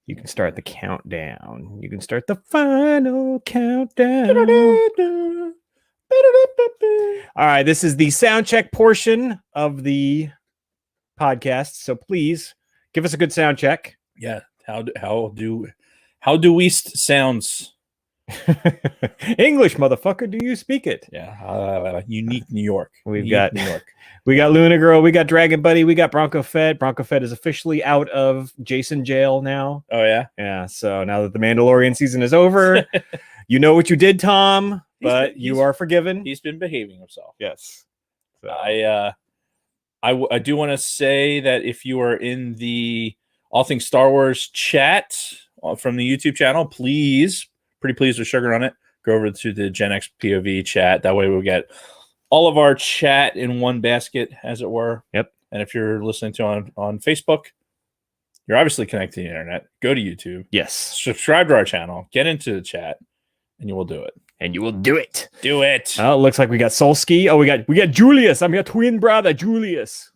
You can start the countdown. You can start the final countdown. All right, this is the sound check portion of the podcast. So please give us a good sound check. Yeah. How do we sounds? English, motherfucker. Do you speak it? Yeah. Unique New York. We got Luna Girl. We got Dragon Buddy. We got Bronco Fett. Bronco Fett is officially out of Jason jail now. Oh yeah. Yeah. So now that the Mandalorian season is over, you know what you did, Tom. But you are forgiven. He's been behaving himself. Yes. So. I do want to say that if you are in the All Things Star Wars chat from the YouTube channel, please, pretty pleased with Sugar on it, go over to the Gen X POV chat. That way we'll get all of our chat in one basket, as it were. Yep. And if you're listening to on Facebook, you're obviously connected to the internet. Go to YouTube. Yes. Subscribe to our channel. Get into the chat, and you will do it. And you will do it. Do it. Oh, it looks like we got Solski. Oh, we got Julius. I'm your twin brother, Julius.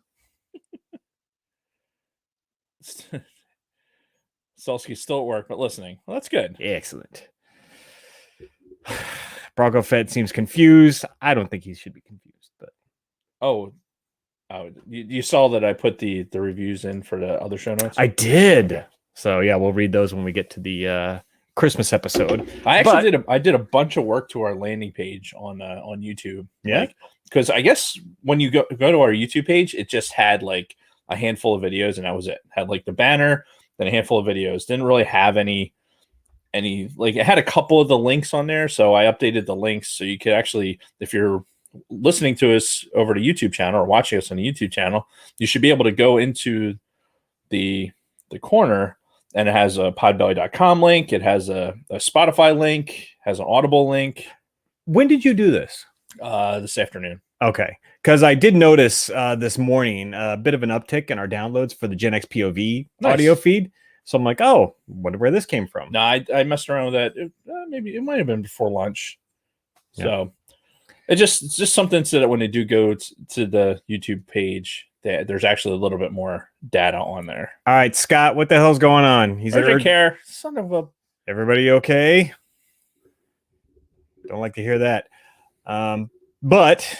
Solski's still at work, but listening. Well, that's good. Excellent. Bronco Fett seems confused. I don't think he should be confused, but you saw that I put the reviews in for the other show notes? I did. So yeah, we'll read those when we get to the Christmas episode. I actually did a bunch of work to our landing page on YouTube. Yeah, because I guess when you go to our YouTube page, it just had like a handful of videos, and that was it. Had like the banner, then a handful of videos. Didn't really have any like, it had a couple of the links on there, so I updated the links so you could actually, if you're listening to us over the YouTube channel or watching us on the YouTube channel, you should be able to go into the corner, and it has a podbelly.com link. It has a Spotify link, has an Audible link. When did you do this? This afternoon. Okay, because I did notice this morning a bit of an uptick in our downloads for the Gen X POV audio feed. So I'm like, oh, wonder where this came from. No, I messed around with that. Maybe it might have been before lunch. Yeah. So it's just something so that when they do go to the YouTube page, there's actually a little bit more data on there. All right, Scott, what the hell's going on? He's urgent care. Son of a. Everybody okay? Don't like to hear that. But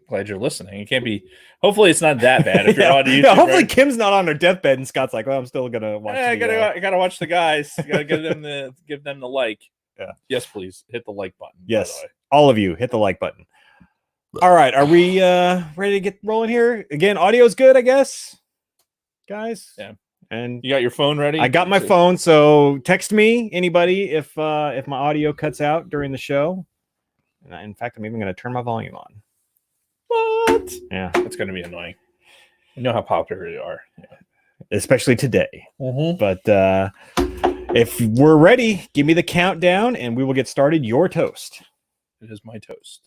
glad you're listening. It can't be. Hopefully, it's not that bad. If you're on YouTube, yeah. Hopefully, Kim's not on her deathbed, and Scott's like, "Well, I'm still gonna watch." I gotta watch the guys. Gotta give them the like. Yeah. Yes, please hit the like button. Yes, all of you hit the like button. All right, are we ready to get rolling here? Again, audio's good, I guess, guys. Yeah. And you got your phone ready? I got my phone, so text me, anybody, if my audio cuts out during the show. And in fact, I'm even going to turn my volume on. What? Yeah. It's going to be annoying. You know how popular they are. Yeah. Especially today. Mm-hmm. But if we're ready, give me the countdown and we will get started. Your toast. It is my toast.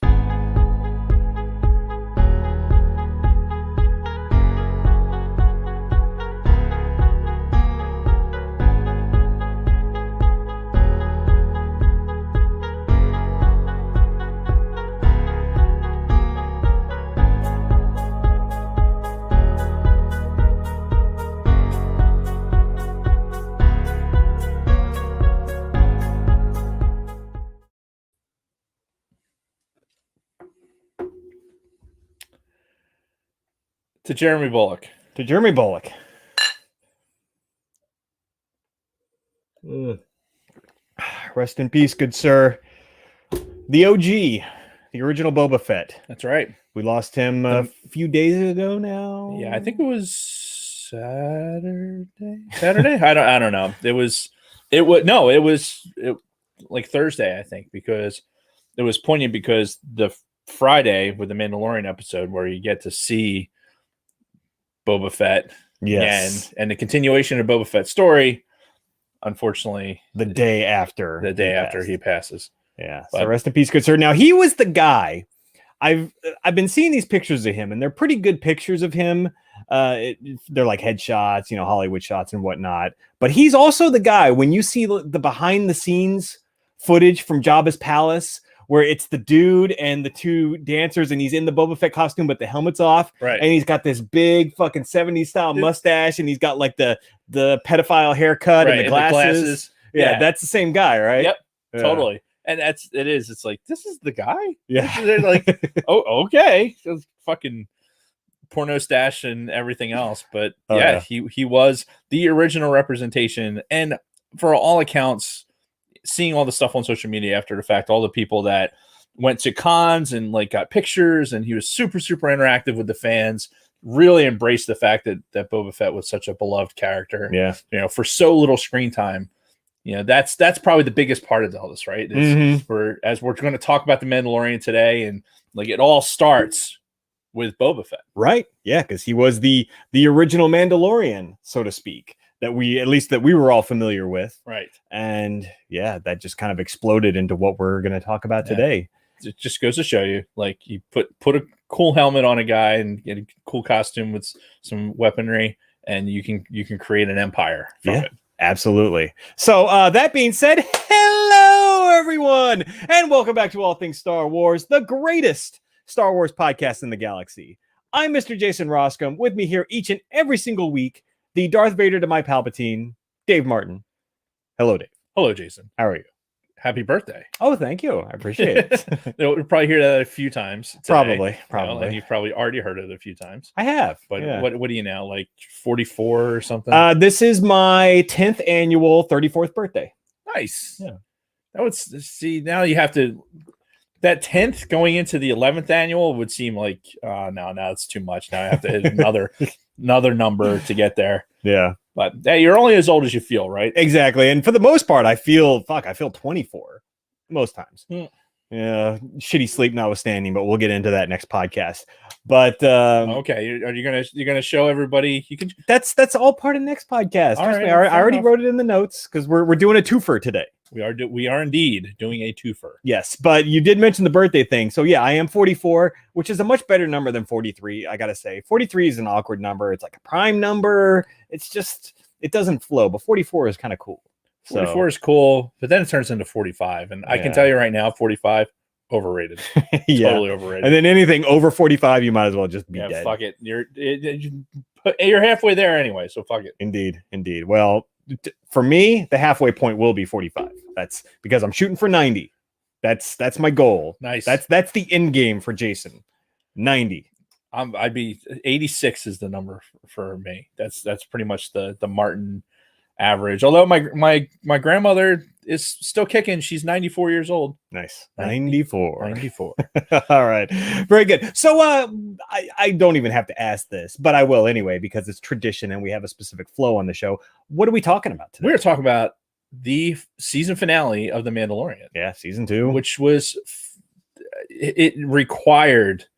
To Jeremy Bullock. To Jeremy Bullock. Rest in peace, good sir. The OG, the original Boba Fett. That's right. We lost him a few days ago now. Yeah, I think it was Saturday. I don't know. It was like Thursday, I think, because it was poignant because the Friday with the Mandalorian episode where you get to see Boba Fett, yes, and the continuation of Boba Fett's story. Unfortunately, the day after he passes. Yeah. But, so rest in peace, good sir. Now he was the guy. I've been seeing these pictures of him, and they're pretty good pictures of him. They're like headshots, Hollywood shots and whatnot. But he's also the guy when you see the behind the scenes footage from Jabba's palace, where it's the dude and the two dancers, and he's in the Boba Fett costume, but the helmet's off, Right. and he's got this big fucking 70s style mustache, and he's got like the pedophile haircut and the glasses. Yeah, that's the same guy, right? Yep, yeah. Totally. And it's like, this is the guy? Yeah. They're like, oh, okay. It's fucking porno stash and everything else. But he was the original representation. And for all accounts, seeing all the stuff on social media after the fact, all the people that went to cons and like got pictures, and he was super, super interactive with the fans, really embraced the fact that Boba Fett was such a beloved character. Yeah. You know, for so little screen time. You know, that's probably the biggest part of all this, right? As we're going to talk about the Mandalorian today, and like it all starts with Boba Fett, right? Yeah, because he was the original Mandalorian, so to speak, that we were all familiar with, right? And yeah, that just kind of exploded into what we're going to talk about today. It just goes to show you, like, you put a cool helmet on a guy and get a cool costume with some weaponry, and you can create an empire from it. Absolutely. So that being said, hello everyone, and welcome back to All Things Star Wars, the greatest Star Wars podcast in the galaxy. I'm Mr. Jason Roskam. With me here each and every single week, the Darth Vader to my Palpatine, Dave Martin. Hello, Dave. Hello, Jason. How are you? Happy birthday. Oh, thank you. I appreciate it. You'll probably hear that a few times today, Probably. You know, and you've probably already heard it a few times. I have. But what are you now, like 44 or something? This is my 10th annual 34th birthday. Nice. Yeah. That would see, now you have to, that 10th going into the 11th annual would seem like, no, it's too much. Now I have to hit another number to get there. Yeah. But hey, you're only as old as you feel, right? Exactly. And for the most part, I feel 24 most times. Yeah, shitty sleep notwithstanding, but we'll get into that next podcast. But okay, are you gonna show everybody? You can. That's all part of the next podcast. All right, I already wrote it in the notes because we're doing a twofer today. We are indeed doing a twofer. Yes, but you did mention the birthday thing. So yeah, I am 44, which is a much better number than 43. I gotta say, 43 is an awkward number. It's like a prime number. It's just, it doesn't flow. But 44 is kind of cool. 44 is cool, but then it turns into 45, and I can tell you right now, 45 overrated. Totally overrated. And then anything over 45, you might as well just be dead. Fuck it. You're halfway there anyway, so fuck it. Indeed. Well, for me, the halfway point will be 45. That's because I'm shooting for 90. That's my goal. Nice. That's the end game for Jason. 90. I'd be 86 is the number for me. That's pretty much the Martin average. Although my grandmother is still kicking. She's 94 years old. Nice. 94. All right. Very good. So I don't even have to ask this, but I will anyway, because it's tradition and we have a specific flow on the show. What are we talking about today? We're talking about the season finale of The Mandalorian. Yeah, season 2. Which was it requires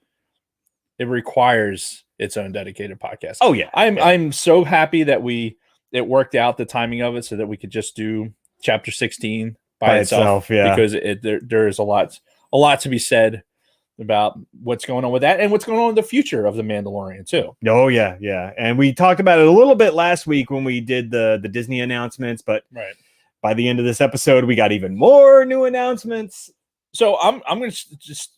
its own dedicated podcast. Oh yeah. I'm so happy that it worked out, the timing of it, so that we could just do chapter 16 by itself. Yeah, because there is a lot to be said about what's going on with that and what's going on in the future of the Mandalorian too. Oh yeah. And we talked about it a little bit last week when we did the Disney announcements, but by the end of this episode, we got even more new announcements. So I'm going to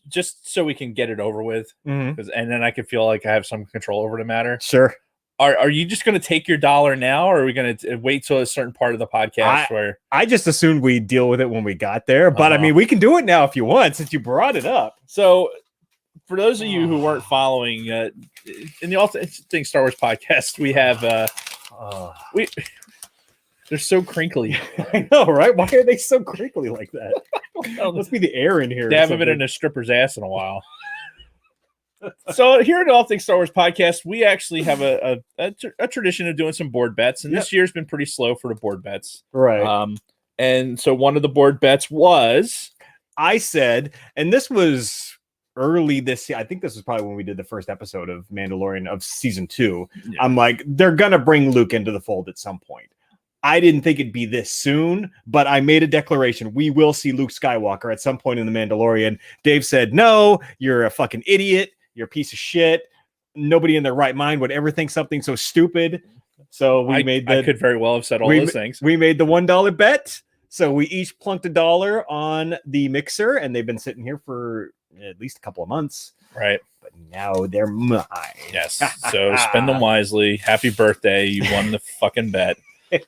just so we can get it over with, and then I can feel like I have some control over the matter. Sure. Are you just going to take your dollar now, or are we going to wait till a certain part of the podcast where I just assumed we'd deal with it when we got there? But I mean, we can do it now if you want, since you brought it up. So for those of you who weren't following, in the All Things Star Wars podcast, we have they're so crinkly. I know, right? Why are they so crinkly like that? Must be the air in here. They haven't been in a stripper's ass in a while. So here at the All Things Star Wars podcast, we actually have a tradition of doing some board bets, and this year's been pretty slow for the board bets, right? And so one of the board bets was, I said, and this was early this year. I think this was probably when we did the first episode of Mandalorian of season 2. Yeah. I'm like, they're gonna bring Luke into the fold at some point. I didn't think it'd be this soon, but I made a declaration. We will see Luke Skywalker at some point in the Mandalorian. Dave said, no, you're a fucking idiot. You're a piece of shit. Nobody in their right mind would ever think something so stupid. So I could very well have said all those things. We made the $1 bet So we each plunked $1 on the mixer, and they've been sitting here for at least a couple of months. Right. But now they're mine. Yes. So spend them wisely. Happy birthday. You won the fucking bet.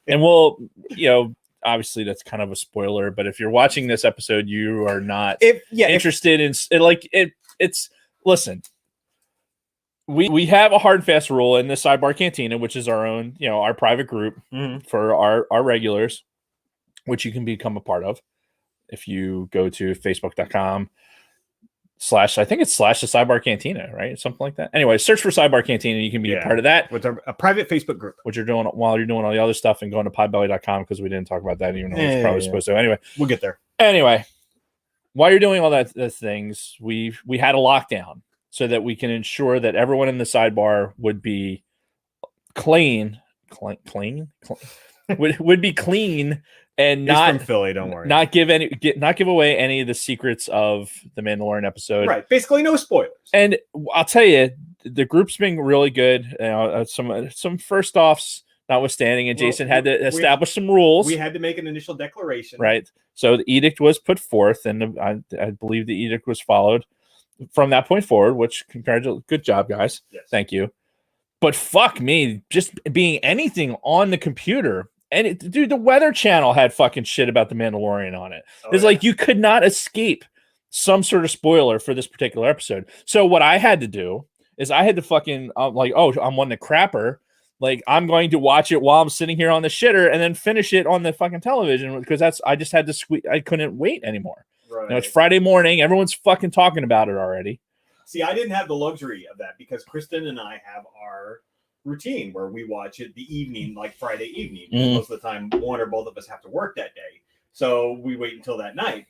And we'll, obviously that's kind of a spoiler, but if you're watching this episode, you are not interested in it. It's listen. We have a hard and fast rule in the Sidebar Cantina, which is our own, our private group for our regulars, which you can become a part of if you go to facebook.com/ I think it's / the Sidebar Cantina, right? Something like that. Anyway, search for Sidebar Cantina. You can be a part of that. With a private Facebook group. What you're doing while you're doing all the other stuff and going to podbelly.com because we didn't talk about that, even though it's probably supposed to. Anyway, we'll get there. Anyway, while you're doing all those things, we had a lockdown so that we can ensure that everyone in the sidebar would be clean, would be clean and not from Philly. Don't worry. Not give away any of the secrets of the Mandalorian episode. Right. Basically, no spoilers. And I'll tell you, the group's been really good. Some first offs notwithstanding, and Jason had to establish some rules. We had to make an initial declaration. Right. So the edict was put forth, and I believe the edict was followed from that point forward, which good job, guys. Yes. Thank you. But fuck me, just being anything on the computer. And dude, the Weather Channel had fucking shit about the Mandalorian on it. It's like you could not escape some sort of spoiler for this particular episode. So what I had to do is I had to fucking I'm on the crapper. Like, I'm going to watch it while I'm sitting here on the shitter and then finish it on the fucking television because I just had to squeeze. I couldn't wait anymore. Right. It's Friday morning. Everyone's fucking talking about it already. See, I didn't have the luxury of that because Kristen and I have our routine where we watch it the evening, like Friday evening. Most of the time, one or both of us have to work that day. So we wait until that night.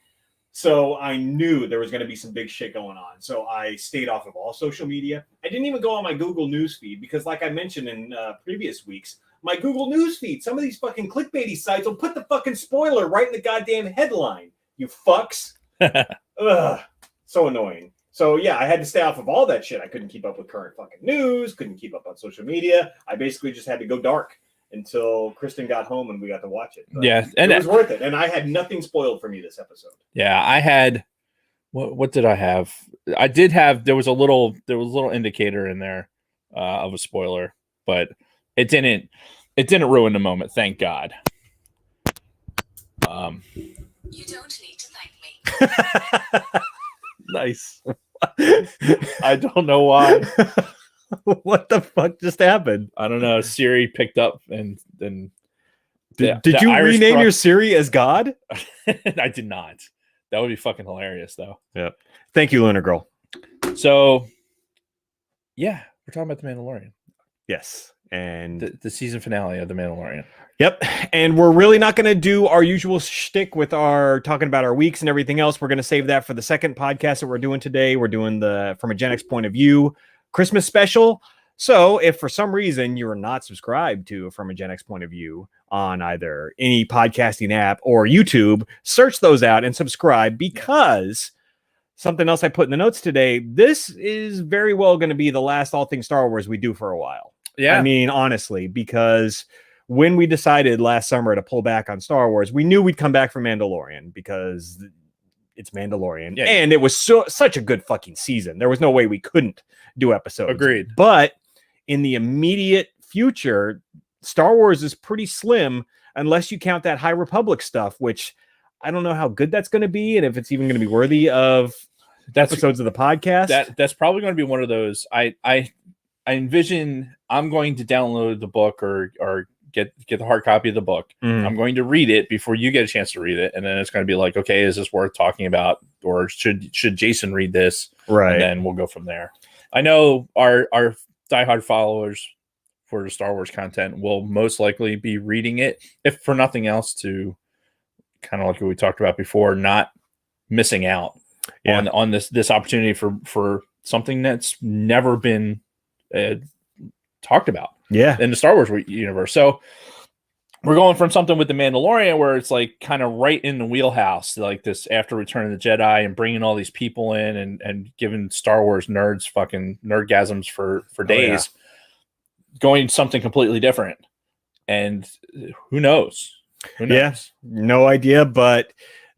So I knew there was going to be some big shit going on. So I stayed off of all social media. I didn't even go on my Google News feed because, like I mentioned in previous weeks, my Google News feed, some of these fucking clickbaity sites will put the fucking spoiler right in the goddamn headline. You fucks. Ugh. So annoying. So yeah, I had to stay off of all that shit. I couldn't keep up with current fucking news, couldn't keep up on social media. I basically just had to go dark until Kristen got home and we got to watch it. But yeah, and it was worth it. And I had nothing spoiled for me this episode. Yeah, I had what did I have? I did have there was a little indicator in there of a spoiler, but it didn't ruin the moment, thank God. You don't need to thank me. Nice. I don't know why. What the fuck just happened? I don't know. Siri picked up and then did you Irish rename your Siri as God? I did not. That would be fucking hilarious though. Yep. Thank you, Lunar Girl. So yeah, we're talking about the Mandalorian. Yes. And the season finale of the Mandalorian. Yep. And we're really not going to do our usual shtick with our talking about our weeks and everything else. We're going to save that for the second podcast that we're doing today. We're doing the From a Gen X Point of View Christmas special. So if for some reason you're not subscribed to From a Gen X Point of View on either any podcasting app or YouTube, search those out and subscribe, because something else I put in the notes today, this is very well going to be the last All Things Star Wars we do for a while. Yeah. I mean, honestly, because when we decided last summer to pull back on Star Wars, we knew we'd come back for Mandalorian because it's Mandalorian. Yeah. And it was such a good fucking season. There was no way we couldn't do episodes. Agreed. But in the immediate future, Star Wars is pretty slim unless you count that High Republic stuff, which I don't know how good that's going to be and if it's even going to be worthy of episodes of the podcast. That's probably going to be one of those. I envision I'm going to download the book or get the hard copy of the book. I'm going to read it before you get a chance to read it, and then it's going to be like, okay, is this worth talking about, or should Jason read this? Right, and then we'll go from there. I know our diehard followers for the Star Wars content will most likely be reading it, if for nothing else, to kind of like what we talked about before, not missing out on this opportunity for something that's never been talked about in the Star Wars universe. So we're going from something with the Mandalorian where it's like kind of right in the wheelhouse, like this after Return of the Jedi, and bringing all these people in and giving Star Wars nerds fucking nerdgasms for days, going something completely different. And who knows? Who knows? Yeah, no idea, but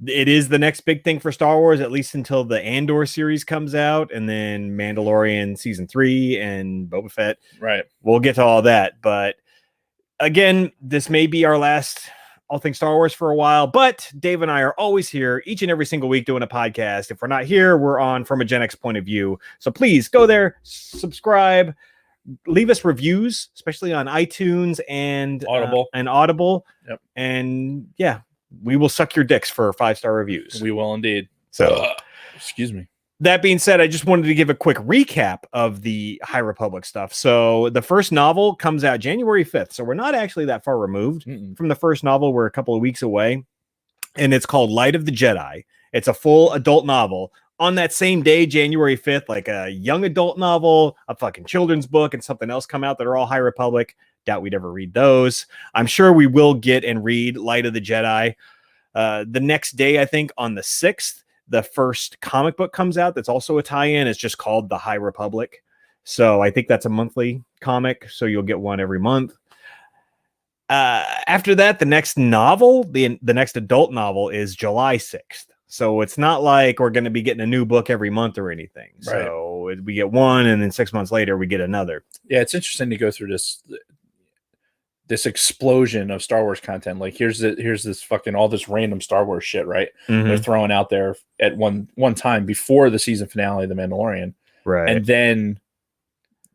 it is the next big thing for Star Wars, at least until the Andor series comes out, and then Mandalorian season 3 and Boba Fett. Right. We'll get to all that, but again, this may be our last All Things Star Wars for a while, but Dave and I are always here each and every single week doing a podcast. If we're not here, we're on From a Gen X Point of View. So please go there, subscribe, leave us reviews, especially on iTunes and Audible. Yep. And yeah, we will suck your dicks for 5-star reviews. We will indeed. So, excuse me. That being said, I just wanted to give a quick recap of the High Republic stuff. So the first novel comes out January 5th. So we're not actually that far removed from the first novel. We're a couple of weeks away. And it's called Light of the Jedi. It's a full adult novel. On that same day, January 5th, like a young adult novel, a fucking children's book, and something else come out that are all High Republic. Doubt we'd ever read those. I'm sure we will get and read Light of the Jedi. The next day, I think on the 6th, the first comic book comes out that's also a tie-in. It's just called The High Republic. So I think that's a monthly comic. So you'll get one every month. After that, the next novel, the next adult novel is July 6th. So it's not like we're going to be getting a new book every month or anything. Right. So we get one and then 6 months later we get another. Yeah, it's interesting to go through this explosion of Star Wars content. Like here's this fucking all this random Star Wars shit, right? They're throwing out there at one time before the season finale of The Mandalorian. Right. And then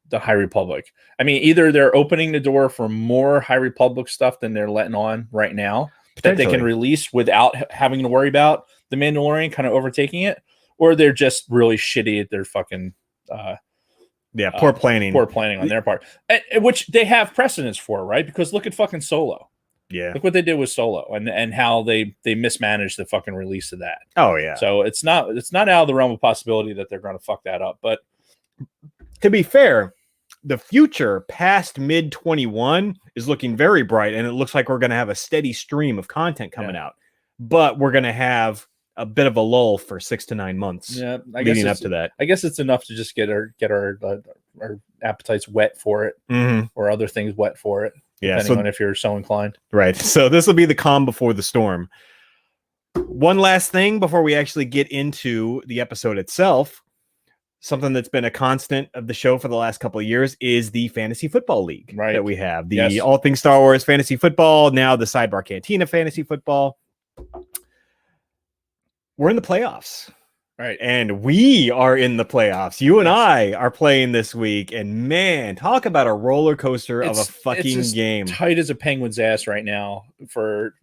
the High Republic. I mean, either they're opening the door for more High Republic stuff than they're letting on right now that they can release without having to worry about The Mandalorian kind of overtaking it, or they're just really shitty at their fucking poor planning on their part, which they have precedence for, right? Because look at fucking Solo. Yeah, look what they did with Solo and how they mismanaged the fucking release of that. Oh yeah. So it's not out of the realm of possibility that they're going to fuck that up. But to be fair, the future past mid 21 is looking very bright, and it looks like we're going to have a steady stream of content coming out. But we're going to have a bit of a lull for 6 to 9 months. Yeah, leading up to that. I guess it's enough to just get our appetites wet for it, or other things wet for it. Yeah, depending on if you're so inclined. Right. So this will be the calm before the storm. One last thing before we actually get into the episode itself. Something that's been a constant of the show for the last couple of years is the Fantasy Football League that we have. The All Things Star Wars Fantasy Football, now the Sidebar Cantina Fantasy Football. We're in the playoffs. Right. And we are in the playoffs. You and I are playing this week. And man, talk about a roller coaster of a fucking game. Tight as a penguin's ass right now for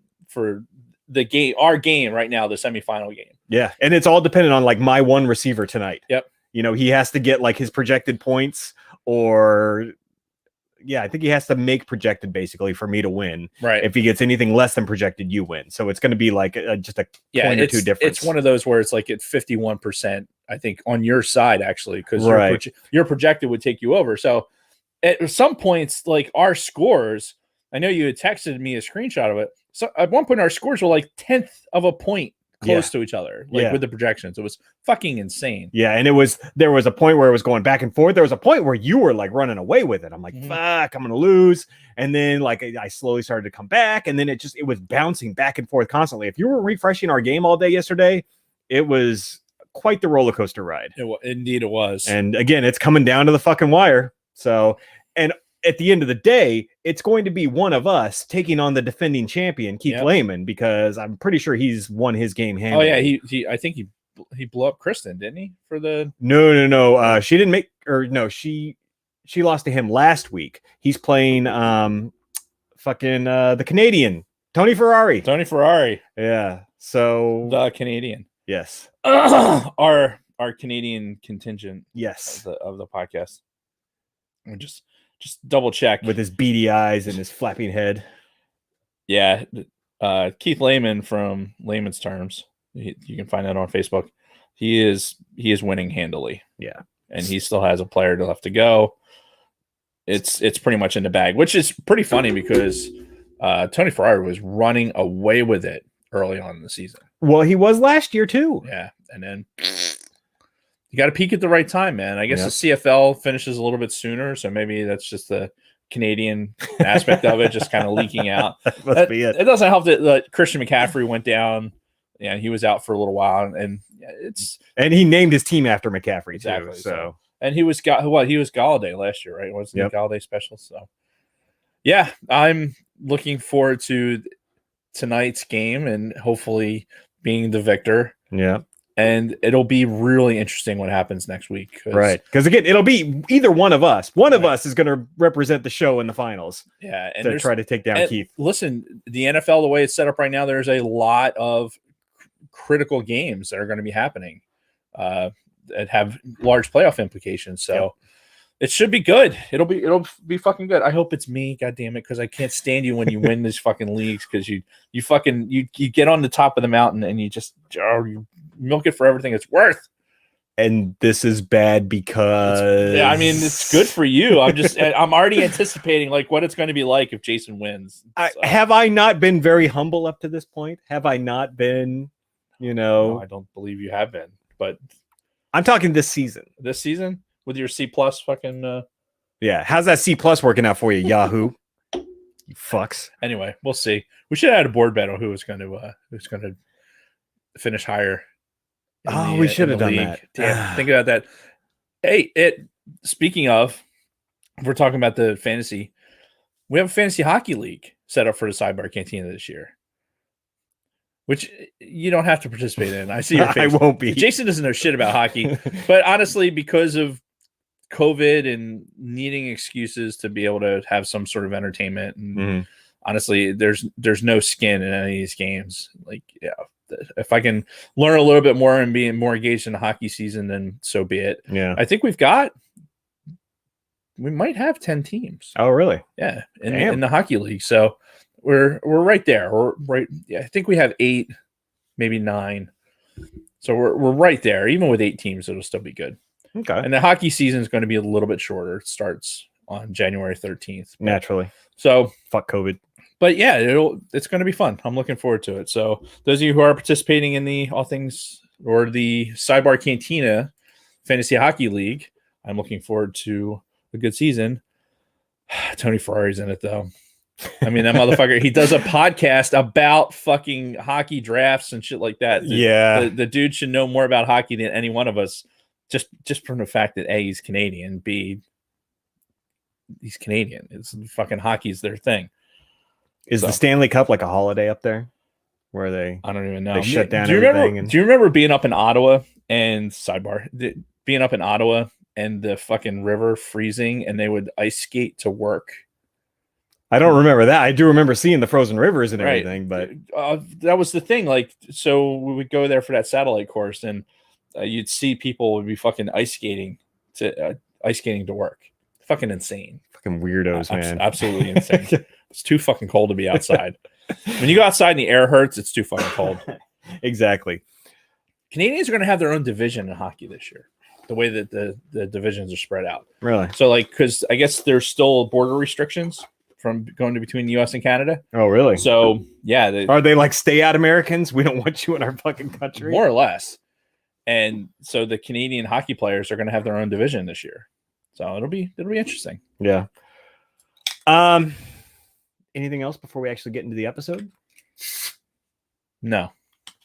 the game, our game right now, the semifinal game. Yeah. And it's all dependent on like my one receiver tonight. Yep. You know, he has to get like his projected points, or I think he has to make projected basically for me to win. Right. If he gets anything less than projected, you win. So it's going to be like just a point or two difference. It's one of those where it's like at 51%, I think, on your side, actually, because your projected would take you over. So at some points, like our scores, I know you had texted me a screenshot of it. So at one point, our scores were like 10th of a point close to each other, like with the projections. It was fucking insane. Yeah, and there was a point where it was going back and forth. There was a point where you were like running away with it. I'm like, fuck, I'm gonna lose. And then like I slowly started to come back, and then it was bouncing back and forth constantly. If you were refreshing our game all day yesterday, it was quite the roller coaster ride. Indeed it was. And again, it's coming down to the fucking wire. So, and at the end of the day, it's going to be one of us taking on the defending champion, Keith Lehman, because I'm pretty sure he's won his game handily. Oh yeah, I think he blew up Kristen, didn't he? For the no. She didn't make, or no, she lost to him last week. He's playing the Canadian Tony Ferrari. Yeah. So the Canadian. Yes. Our Canadian contingent. Yes. Of the podcast. And just double check with his beady eyes and his flapping head. Yeah. Keith Lehman from Layman's Terms. You can find that on Facebook. He is winning handily. Yeah. And he still has a player left to go. It's pretty much in the bag, which is pretty funny because Tony Ferrari was running away with it early on in the season. Well, he was last year too. Yeah. And then you got to peak at the right time, man. I guess the CFL finishes a little bit sooner, so maybe that's just the Canadian aspect of it just kind of leaking out. Must be it. It doesn't help that Christian McCaffrey went down. Yeah, he was out for a little while, and and he named his team after McCaffrey exactly too. So and he was Galladay last year, right? Wasn't Yep. he Galladay special? So yeah, I'm looking forward to tonight's game and hopefully being the victor. yeah, And it'll be really interesting what happens next week. right. Because again, it'll be either one of us. One of us is going to represent the show in the finals. Yeah, and to try to take down Keith. Listen, the NFL, the way it's set up right now, there's a lot of critical games that are going to be happening that have large playoff implications. So it should be good. It'll be fucking good. I hope it's me, god damn it, because I can't stand you when you win these fucking leagues, because you get on the top of the mountain and you just you milk it for everything it's worth. And this is bad because I mean, it's good for you. I'm already anticipating like what it's going to be like if Jason wins. Have I not been very humble up to this point? Have I not been, No, I don't believe you have been, but I'm talking this season. This season with your C plus fucking yeah. How's that C plus working out for you, Yahoo? You fucks. Anyway, we'll see. We should have had a board battle who's going to finish higher. We should have done league. that. Damn, think about that. Hey, speaking of, we're talking about the fantasy. We have a fantasy hockey league set up for the Sidebar Cantina this year, which you don't have to participate in. I see your face. I won't be. Jason doesn't know shit about hockey, but honestly, because of COVID and needing excuses to be able to have some sort of entertainment, and honestly, there's no skin in any of these games. Like, yeah. If I can learn a little bit more and be more engaged in the hockey season, then so be it. Yeah. I think we might have 10 teams. Oh, really? Yeah. In the hockey league. So we're right there. We're right. Yeah. I think we have 8, maybe 9. So we're right there. Even with 8 teams, it'll still be good. Okay. And the hockey season is going to be a little bit shorter. It starts on January 13th. Naturally. So fuck COVID. But yeah, it's going to be fun. I'm looking forward to it. So those of you who are participating in the All Things or the Sidebar Cantina Fantasy Hockey League, I'm looking forward to a good season. Tony Ferrari's in it, though. I mean, that motherfucker, he does a podcast about fucking hockey drafts and shit like that. The dude should know more about hockey than any one of us, just from the fact that A, he's Canadian, B, he's Canadian. It's fucking hockey's their thing. Is the Stanley Cup like a holiday up there? Where they? I don't even know. They shut down do you everything. Do you remember being up in Ottawa and being up in Ottawa and the fucking river freezing and they would ice skate to work? I don't remember that. I do remember seeing the frozen rivers and everything, but that was the thing. Like, so we would go there for that satellite course, and you'd see people would be fucking ice skating to work. Fucking insane. Fucking weirdos, man. Absolutely insane. It's too fucking cold to be outside. When you go outside and the air hurts, it's too fucking cold. Exactly. Canadians are going to have their own division in hockey this year, the way that the divisions are spread out. Really? So, like, because I guess there's still border restrictions from going to between the U.S. and Canada. Oh, really? So, yeah. Are they like stay out Americans? We don't want you in our fucking country? More or less. And so the Canadian hockey players are going to have their own division this year. So it'll be interesting. Yeah. Anything else before we actually get into the episode? No.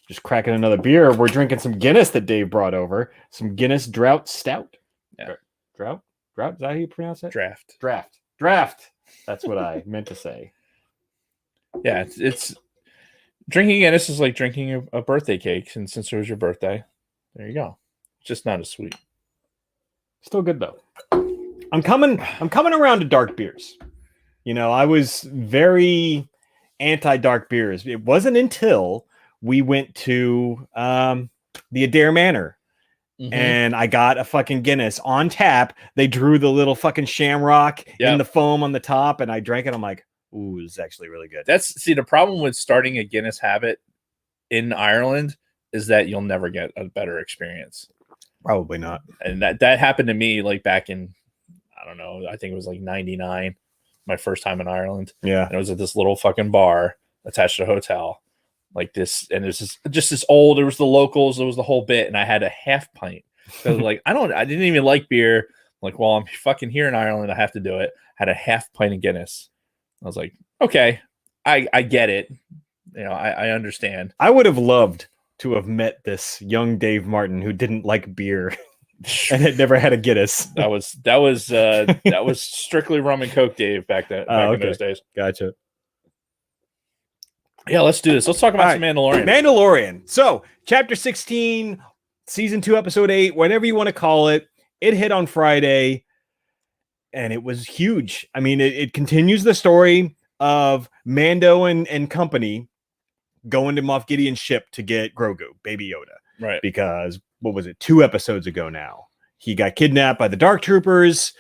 Just cracking another beer. We're drinking some Guinness that Dave brought over. Some Guinness Drought Stout. Yeah. Drought? Is that how you pronounce it? Draft. That's what I meant to say. Yeah, it's drinking Guinness is like drinking a birthday cake. And since it was your birthday, there you go. It's just not as sweet. Still good though. I'm coming around to dark beers. I was very anti-dark beers. It wasn't until we went to the Adair Manor and I got a fucking Guinness on tap. They drew the little fucking shamrock in the foam on the top, and I drank it. I'm like, ooh, this is actually really good. The problem with starting a Guinness habit in Ireland is that you'll never get a better experience. Probably not. And that happened to me like back in, I don't know, I think it was like 99, my first time in Ireland. Yeah. And it was at this little fucking bar attached to a hotel like this. And it was just this old, there was the locals, there was the whole bit. And I had a half pint. So I was like, I didn't even like beer. Like, while I'm fucking here in Ireland, I have to do it. Had a half pint of Guinness. I was like, okay, I get it. I understand. I would have loved to have met this young Dave Martin who didn't like beer and had never had a Guinness. That was strictly rum and coke, Dave, back in those days. Gotcha. Yeah, let's do this. Let's talk about some Mandalorian. Mandalorian. So, chapter 16, season 2, episode 8, whatever you want to call it. It hit on Friday, and it was huge. I mean, it continues the story of Mando and company going to Moff Gideon's ship to get Grogu, Baby Yoda. Right. Because, what was it, 2 episodes ago now? He got kidnapped by the Dark Troopers,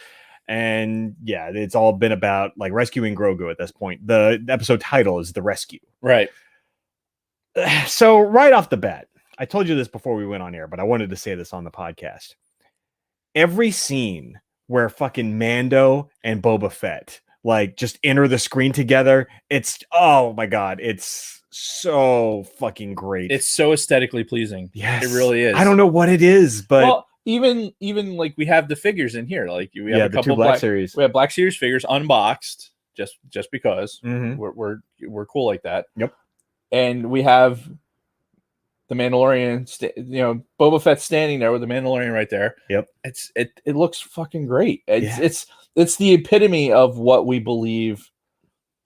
and yeah, it's all been about like rescuing Grogu at this point. The episode title is The Rescue. Right. So, right off the bat, I told you this before we went on air, but I wanted to say this on the podcast. Every scene where fucking Mando and Boba Fett like just enter the screen together, it's, oh my God, it's so fucking great. It's so aesthetically pleasing. Yes. It really is. I don't know what it is, but well, even like we have the figures in here. Like we have a couple the 2 Black Series. We have Black Series figures unboxed just because Mhm. we're cool like that. Yep. And we have the Mandalorian, Boba Fett standing there with the Mandalorian right there. Yep. It looks fucking great. It's the epitome of what we believe,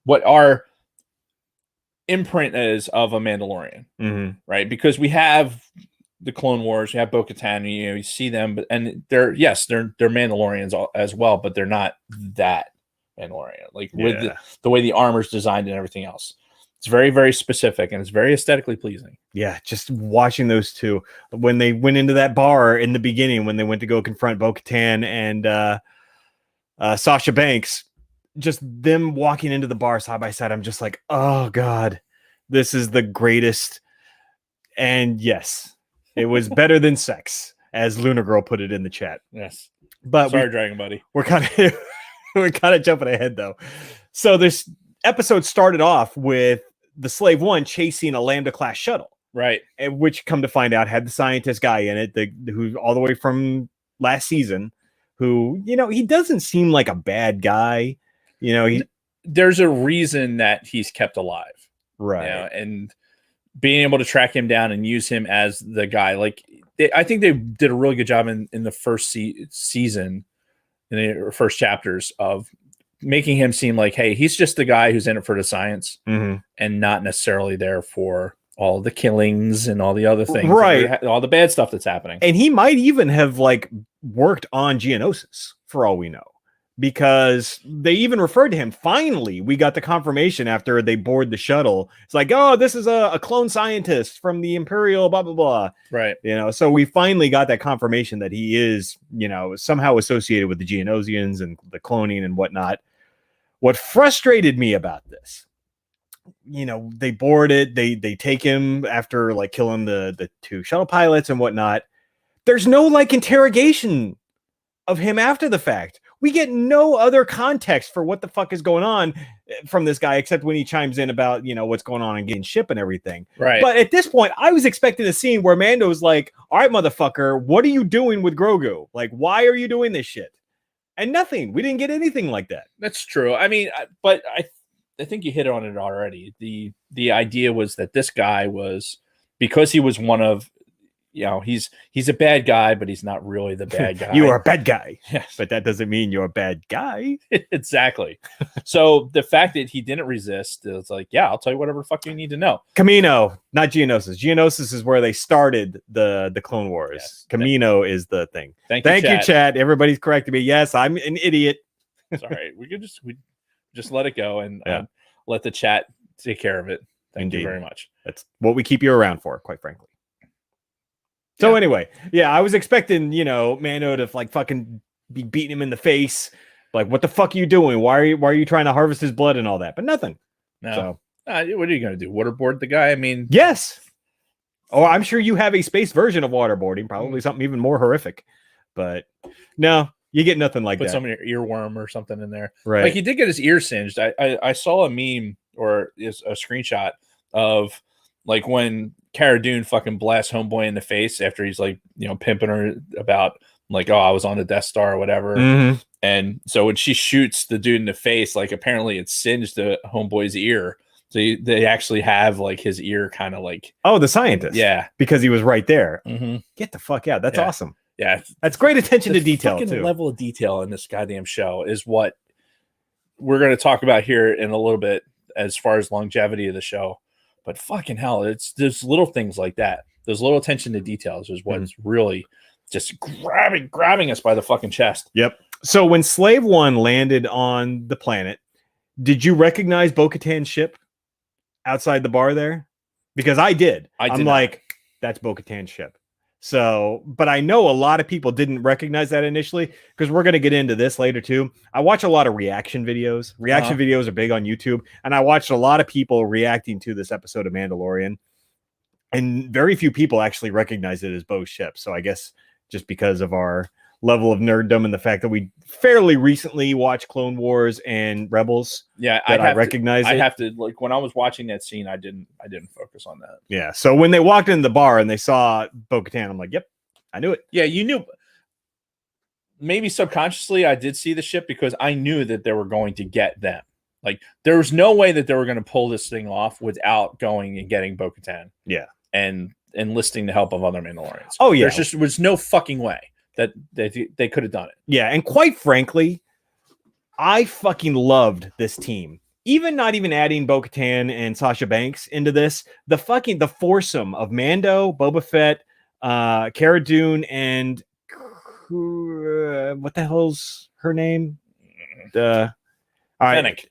what our imprint is of a Mandalorian, right? Because we have the Clone Wars, you have Bo-Katan, you see them, and they're Mandalorians as well, but they're not that Mandalorian. Like with the way the armor's designed and everything else. It's very, very specific, and it's very aesthetically pleasing. Yeah, just watching those two when they went into that bar in the beginning, when they went to go confront Bo-Katan and Sasha Banks, just them walking into the bar side by side. I'm just like, oh God, this is the greatest. And yes, it was better than sex, as Luna Girl put it in the chat. Yes, but sorry, Dragon Buddy. We're kind of jumping ahead though. So this episode started off with the Slave One chasing a Lambda class shuttle, right? And which, come to find out, had the scientist guy in it, who all the way from last season, who he doesn't seem like a bad guy. There's a reason that he's kept alive, right? And being able to track him down and use him as the guy, like I think they did a really good job in the first season, in the first chapters, of making him seem like, hey, he's just the guy who's in it for the science and not necessarily there for all the killings and all the other things, right? All the bad stuff that's happening. And he might even have like worked on Geonosis for all we know, because they even referred to him. Finally, we got the confirmation after they board the shuttle. It's like, oh, this is a clone scientist from the Imperial, blah, blah, blah. Right. So we finally got that confirmation that he is, somehow associated with the Geonosians and the cloning and whatnot. What frustrated me about this, they board it, they take him after like killing the 2 shuttle pilots and whatnot. There's no like interrogation of him after the fact. We get no other context for what the fuck is going on from this guy, except when he chimes in about, what's going on in getting ship and everything. Right. But at this point, I was expecting a scene where Mando's like, all right, motherfucker, what are you doing with Grogu? Like, why are you doing this shit? And nothing. We didn't get anything like that. That's true. I mean, but I think you hit on it already. The idea was that this guy was, because he was one of, he's a bad guy, but he's not really the bad guy. You are a bad guy. Yes. But that doesn't mean you're a bad guy. Exactly. So the fact that he didn't resist, it's like, yeah, I'll tell you whatever the fuck you need to know. Camino, not Geonosis. Geonosis is where they started the Clone Wars. Yes. Camino is the thing. Thank you, chat. Everybody's correcting me. Yes, I'm an idiot. It's all right. We just let it go and let the chat take care of it. Thank you very much. That's what we keep you around for, quite frankly. So anyway, I was expecting, Mando to like fucking be beating him in the face. Like, what the fuck are you doing? Why are you trying to harvest his blood and all that? But nothing. No. So, what are you going to do? Waterboard the guy? I mean, yes. Oh, I'm sure you have a space version of waterboarding, probably something even more horrific. But no, you get nothing like that. Put some in your earworm or something in there. Right. Like, he did get his ear singed. I saw a meme or a screenshot of like when Cara Dune fucking blasts Homeboy in the face after he's like, pimping her about like, oh, I was on the Death Star or whatever. Mhm. And so when she shoots the dude in the face, like apparently it singed the homeboy's ear. So they actually have like his ear kind of like, Oh, the scientist. yeah, because he was right there. mm-hmm. Get the fuck out. That's Yeah. awesome. Yeah, That's great attention the to detail fucking too. level of detail in this goddamn show is what we're going to talk about here in a little bit as far as longevity of the show. But fucking hell, it's there's little things like that. Those little attention to details is what's really just grabbing us by the fucking chest. Yep. So when Slave One landed on the planet, did you recognize Bo-Katan's ship outside the bar there? Because I did. I'm like, that's Bo-Katan's ship. So, but I know a lot of people didn't recognize that initially because we're going to get into this later too. I watch a lot of reaction videos. Reaction videos are big on YouTube, and I watched a lot of people reacting to this episode of Mandalorian, and very few people actually recognize it as Bo's ship. So I guess just because of our level of nerddom and the fact that we fairly recently watched Clone Wars and Rebels. Yeah, I recognize it. I have to, like, when I was watching that scene, I didn't focus on that. Yeah. So when they walked into the bar and they saw Bo-Katan, I'm like, yep, I knew it. Yeah, you knew. Maybe subconsciously I did see the ship because I knew that they were going to get them. Like, there was no way that they were going to pull this thing off without going and getting Bo-Katan. Yeah. And enlisting the help of other Mandalorians. Oh, yeah. There just was no fucking way that they could have done it. Yeah, and quite frankly, I fucking loved this team. Not even adding Bo-Katan and Sasha Banks into this, the foursome of Mando, Boba Fett, Cara Dune, and what the hell's her name? Fennec.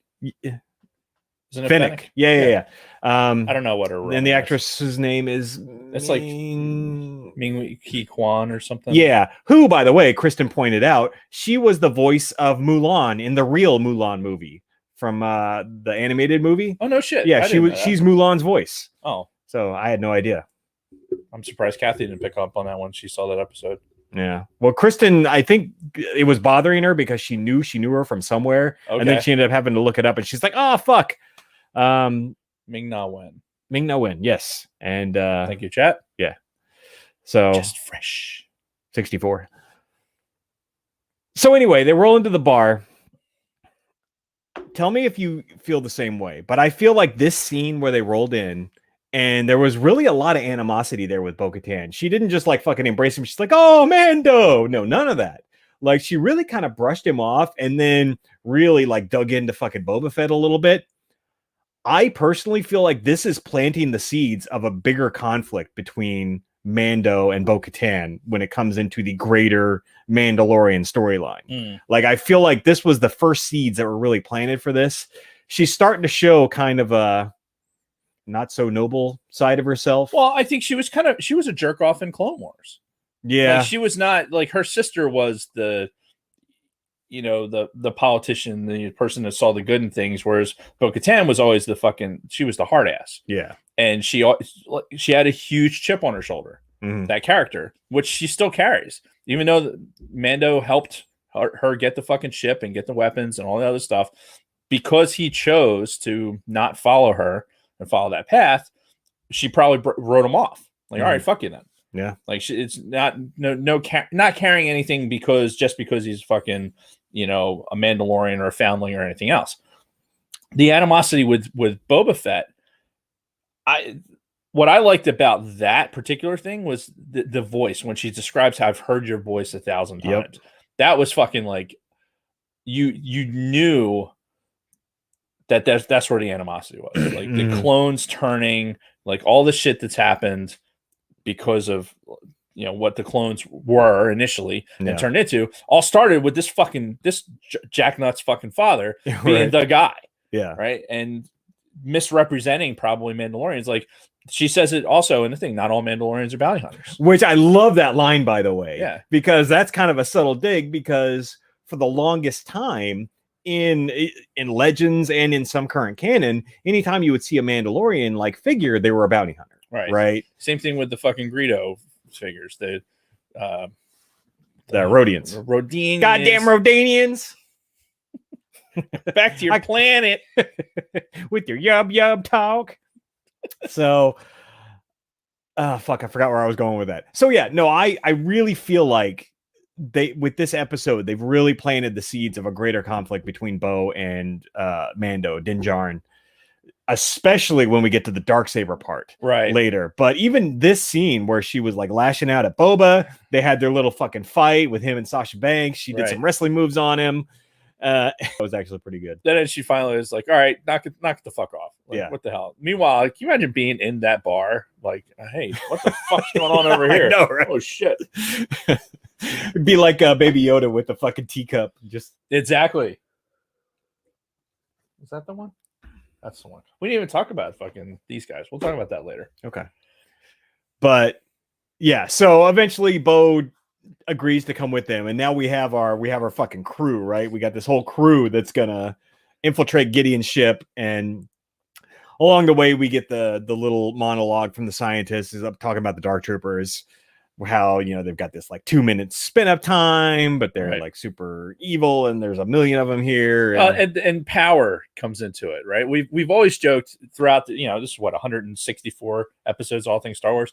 Isn't it Fennec? Yeah. I don't know what her. And the actress's name is. It's like Ming Ki Kwan or something. Yeah, who, by the way, Kristen pointed out, she was the voice of Mulan in the real Mulan movie from the animated movie. Oh no shit! Yeah, she's Mulan's voice. Oh, so I had no idea. I'm surprised Kathy didn't pick up on that when she saw that episode. Yeah. Well, Kristen, I think it was bothering her because she knew her from somewhere, and then she ended up having to look it up, and she's like, "Oh fuck." Ming Na Wen. Ming Na Wen, yes. And thank you, chat. Yeah. So just fresh. 64. So anyway, they roll into the bar. Tell me if you feel the same way, but I feel like this scene where they rolled in and there was really a lot of animosity there with Bo-Katan. She didn't just like fucking embrace him. She's like, oh, Mando. No, none of that. Like, she really kind of brushed him off and then really like dug into fucking Boba Fett a little bit. I personally feel like this is planting the seeds of a bigger conflict between Mando and Bo-Katan when it comes into the greater Mandalorian storyline. Like, I feel like this was the first seeds that were really planted for this. She's starting to show kind of a not so noble side of herself. Well, I think she was a jerk off in Clone Wars. Yeah. Like, she was not, like, her sister was the politician, the person that saw the good in things, whereas Bo-Katan was always she was the hard ass. Yeah. And she had a huge chip on her shoulder, that character, which she still carries, even though Mando helped her get the fucking ship and get the weapons and all the other stuff, because he chose to not follow her and follow that path. She probably wrote him off. Like, all right, fuck you then. Yeah. Like, it's not not carrying anything because he's fucking, a Mandalorian or a foundling or anything else. The animosity with Boba Fett, what I liked about that particular thing was the voice when she describes how I've heard your voice 1,000 times. Yep. That was fucking like, you knew that's where the animosity was. Like, the clones turning, like, all the shit that's happened because of what the clones were initially and turned into, all started with this jacknuts fucking father being the guy. Yeah. Right. And misrepresenting probably Mandalorians. Like, she says it also in the thing, not all Mandalorians are bounty hunters. Which I love that line, by the way. Yeah. Because that's kind of a subtle dig, because for the longest time in Legends and in some current canon, anytime you would see a Mandalorian like figure, they were a bounty hunter. Right. Same thing with the fucking Greedo figures. The Rodians. Rodinians. Goddamn Rodanians. Back to your planet with your yub talk. So fuck, I forgot where I was going with that. So yeah, no, I really feel like with this episode, they've really planted the seeds of a greater conflict between Bo and Mando, Din Djarin, especially when we get to the Darksaber part later. But even this scene where she was like lashing out at Boba, they had their little fucking fight with him and Sasha Banks. She did some wrestling moves on him. It was actually pretty good. Then she finally was like, all right, knock it the fuck off. Like, yeah. What the hell? Meanwhile, like, can you imagine being in that bar? Like, hey, what the fuck's going on over here? I know, right? Oh, shit. It'd be like Baby Yoda with the fucking teacup. Just exactly. Is that the one? That's the one. We didn't even talk about fucking these guys. We'll talk about that later. Okay. But yeah, so eventually Bo agrees to come with them, and now we have our fucking crew, right? We got this whole crew that's gonna infiltrate Gideon's ship, and along the way we get the little monologue from the scientists is up talking about the Dark Troopers, how they've got this like 2-minute spin up time, but they're like super evil, and there's a million of them here, and power comes into it, right? We've always joked throughout the, this is what 164 episodes, all things Star Wars.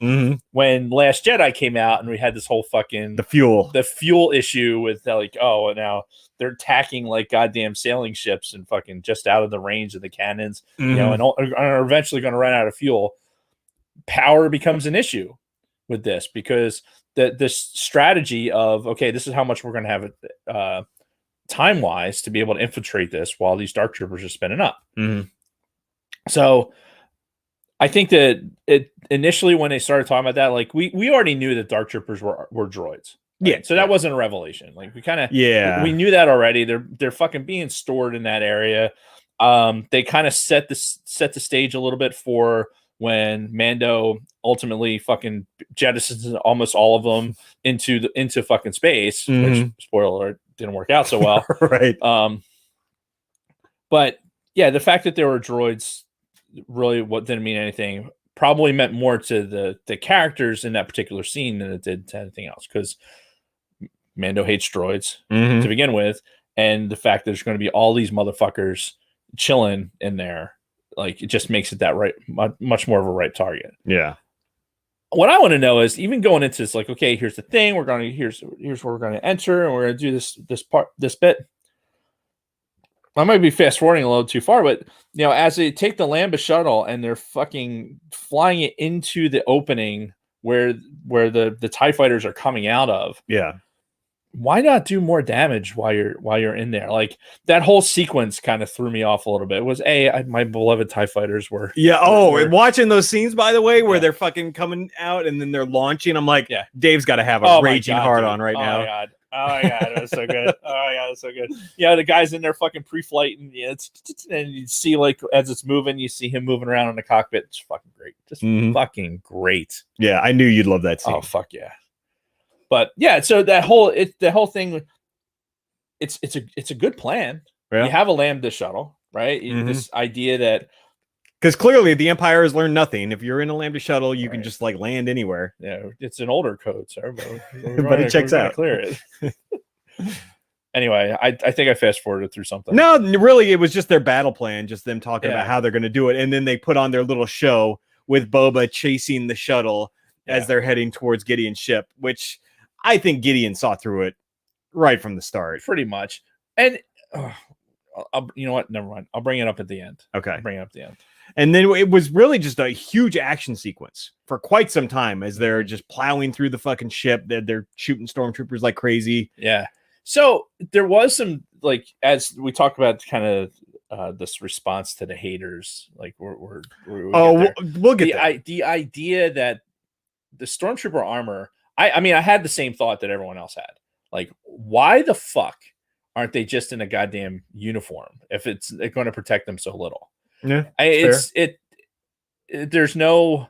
When Last Jedi came out, and we had this whole fucking the fuel issue with like, oh, now they're attacking like goddamn sailing ships and fucking just out of the range of the cannons, and are eventually going to run out of fuel. Power becomes an issue with this, because this strategy of, okay, this is how much we're going to have it time wise to be able to infiltrate this while these Dark Troopers are spinning up. So I think that initially when they started talking about that, like we already knew that Dark Troopers were droids. Right? Yeah. So that wasn't a revelation. Like we kind of, we knew that already. They're fucking being stored in that area. They kind of set the stage a little bit for when Mando ultimately fucking jettisons almost all of them into fucking space, which, spoiler alert, didn't work out so well. Right. But yeah, the fact that there were droids really didn't mean anything. Probably meant more to the characters in that particular scene than it did to anything else, because Mando hates droids to begin with, and the fact that there's going to be all these motherfuckers chilling in there, like, it just makes it that much more of a right target. Yeah. What I want to know is, even going into this, like, okay, here's the thing, here's where we're going to enter, and we're going to do this bit. I might be fast forwarding a little too far, but as they take the Lambda shuttle and they're fucking flying it into the opening where the TIE fighters are coming out of. Yeah. Why not do more damage while you're in there? Like, that whole sequence kind of threw me off a little bit. It was my beloved TIE fighters were. Yeah. And watching those scenes, by the way, where they're fucking coming out and then they're launching, I'm like, Dave's got to have a raging hard on right now. Oh my god, it was so good. Oh my god, it's so good. Yeah, the guys in there fucking pre-flight, and you see, like, as it's moving, you see him moving around in the cockpit. It's fucking great. Just fucking great. Yeah, I knew you'd love that scene. Oh fuck yeah. But yeah, so that whole thing, it's a good plan. Yeah. You have a Lambda shuttle, right? This idea that, because clearly the Empire has learned nothing. If you're in a Lambda shuttle, you can just like land anywhere. Yeah, it's an older code, sir, but it checks out. Clear it. Anyway, I think I fast forwarded through something. No, really, it was just their battle plan, just them talking about how they're going to do it, and then they put on their little show with Boba chasing the shuttle as they're heading towards Gideon's ship, which I think Gideon saw through it right from the start, pretty much. And you know what? Never mind. I'll bring it up at the end. Okay, I'll bring it up at the end. And then it was really just a huge action sequence for quite some time as they're just plowing through the fucking ship. They're shooting stormtroopers like crazy. Yeah. So there was some, like, as we talked about, kind of this response to the haters. Like we'll get there. The idea that the stormtrooper armor. I mean, I had the same thought that everyone else had. Like, why the fuck aren't they just in a goddamn uniform if it's going to protect them so little? Yeah, there's no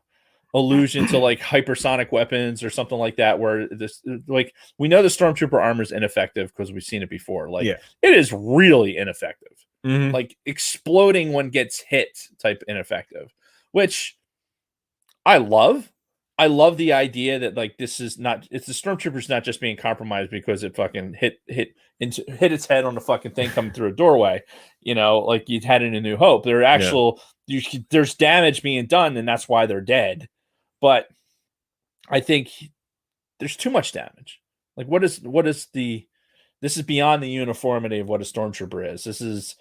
allusion to like hypersonic weapons or something like that, where this, like, we know the stormtrooper armor is ineffective because we've seen it before. Like, it is really ineffective. Like, exploding when gets hit type ineffective, which I love. I love the idea that, like, it's the stormtroopers not just being compromised because it fucking hit its head on the fucking thing coming through a doorway, like you'd had in A New Hope. There are there's damage being done, and that's why they're dead. But I think there's too much damage. Like, what is the? This is beyond the uniformity of what a stormtrooper is.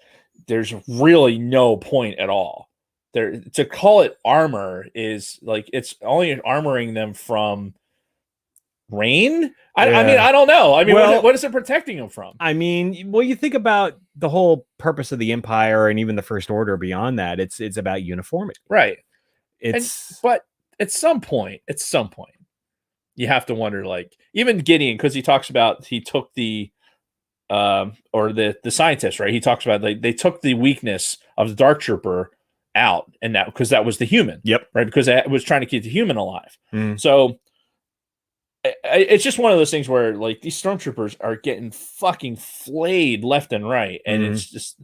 There's really no point at all. There to call it armor is like it's only armoring them from rain. I mean, I don't know. I mean, Well, what is it protecting them from? I mean, well, you think about the whole purpose of the Empire and even the First Order beyond that. It's about uniformity. Right. But at some point, you have to wonder, like, even Gideon, because he talks about he took the or the scientist, right? He talks about they took the weakness of the Dark Trooper out, and that because that was the human. Yep. Right. Because it was trying to keep the human alive. Mm. So it's just one of those things where like these stormtroopers are getting fucking flayed left and right, and it's just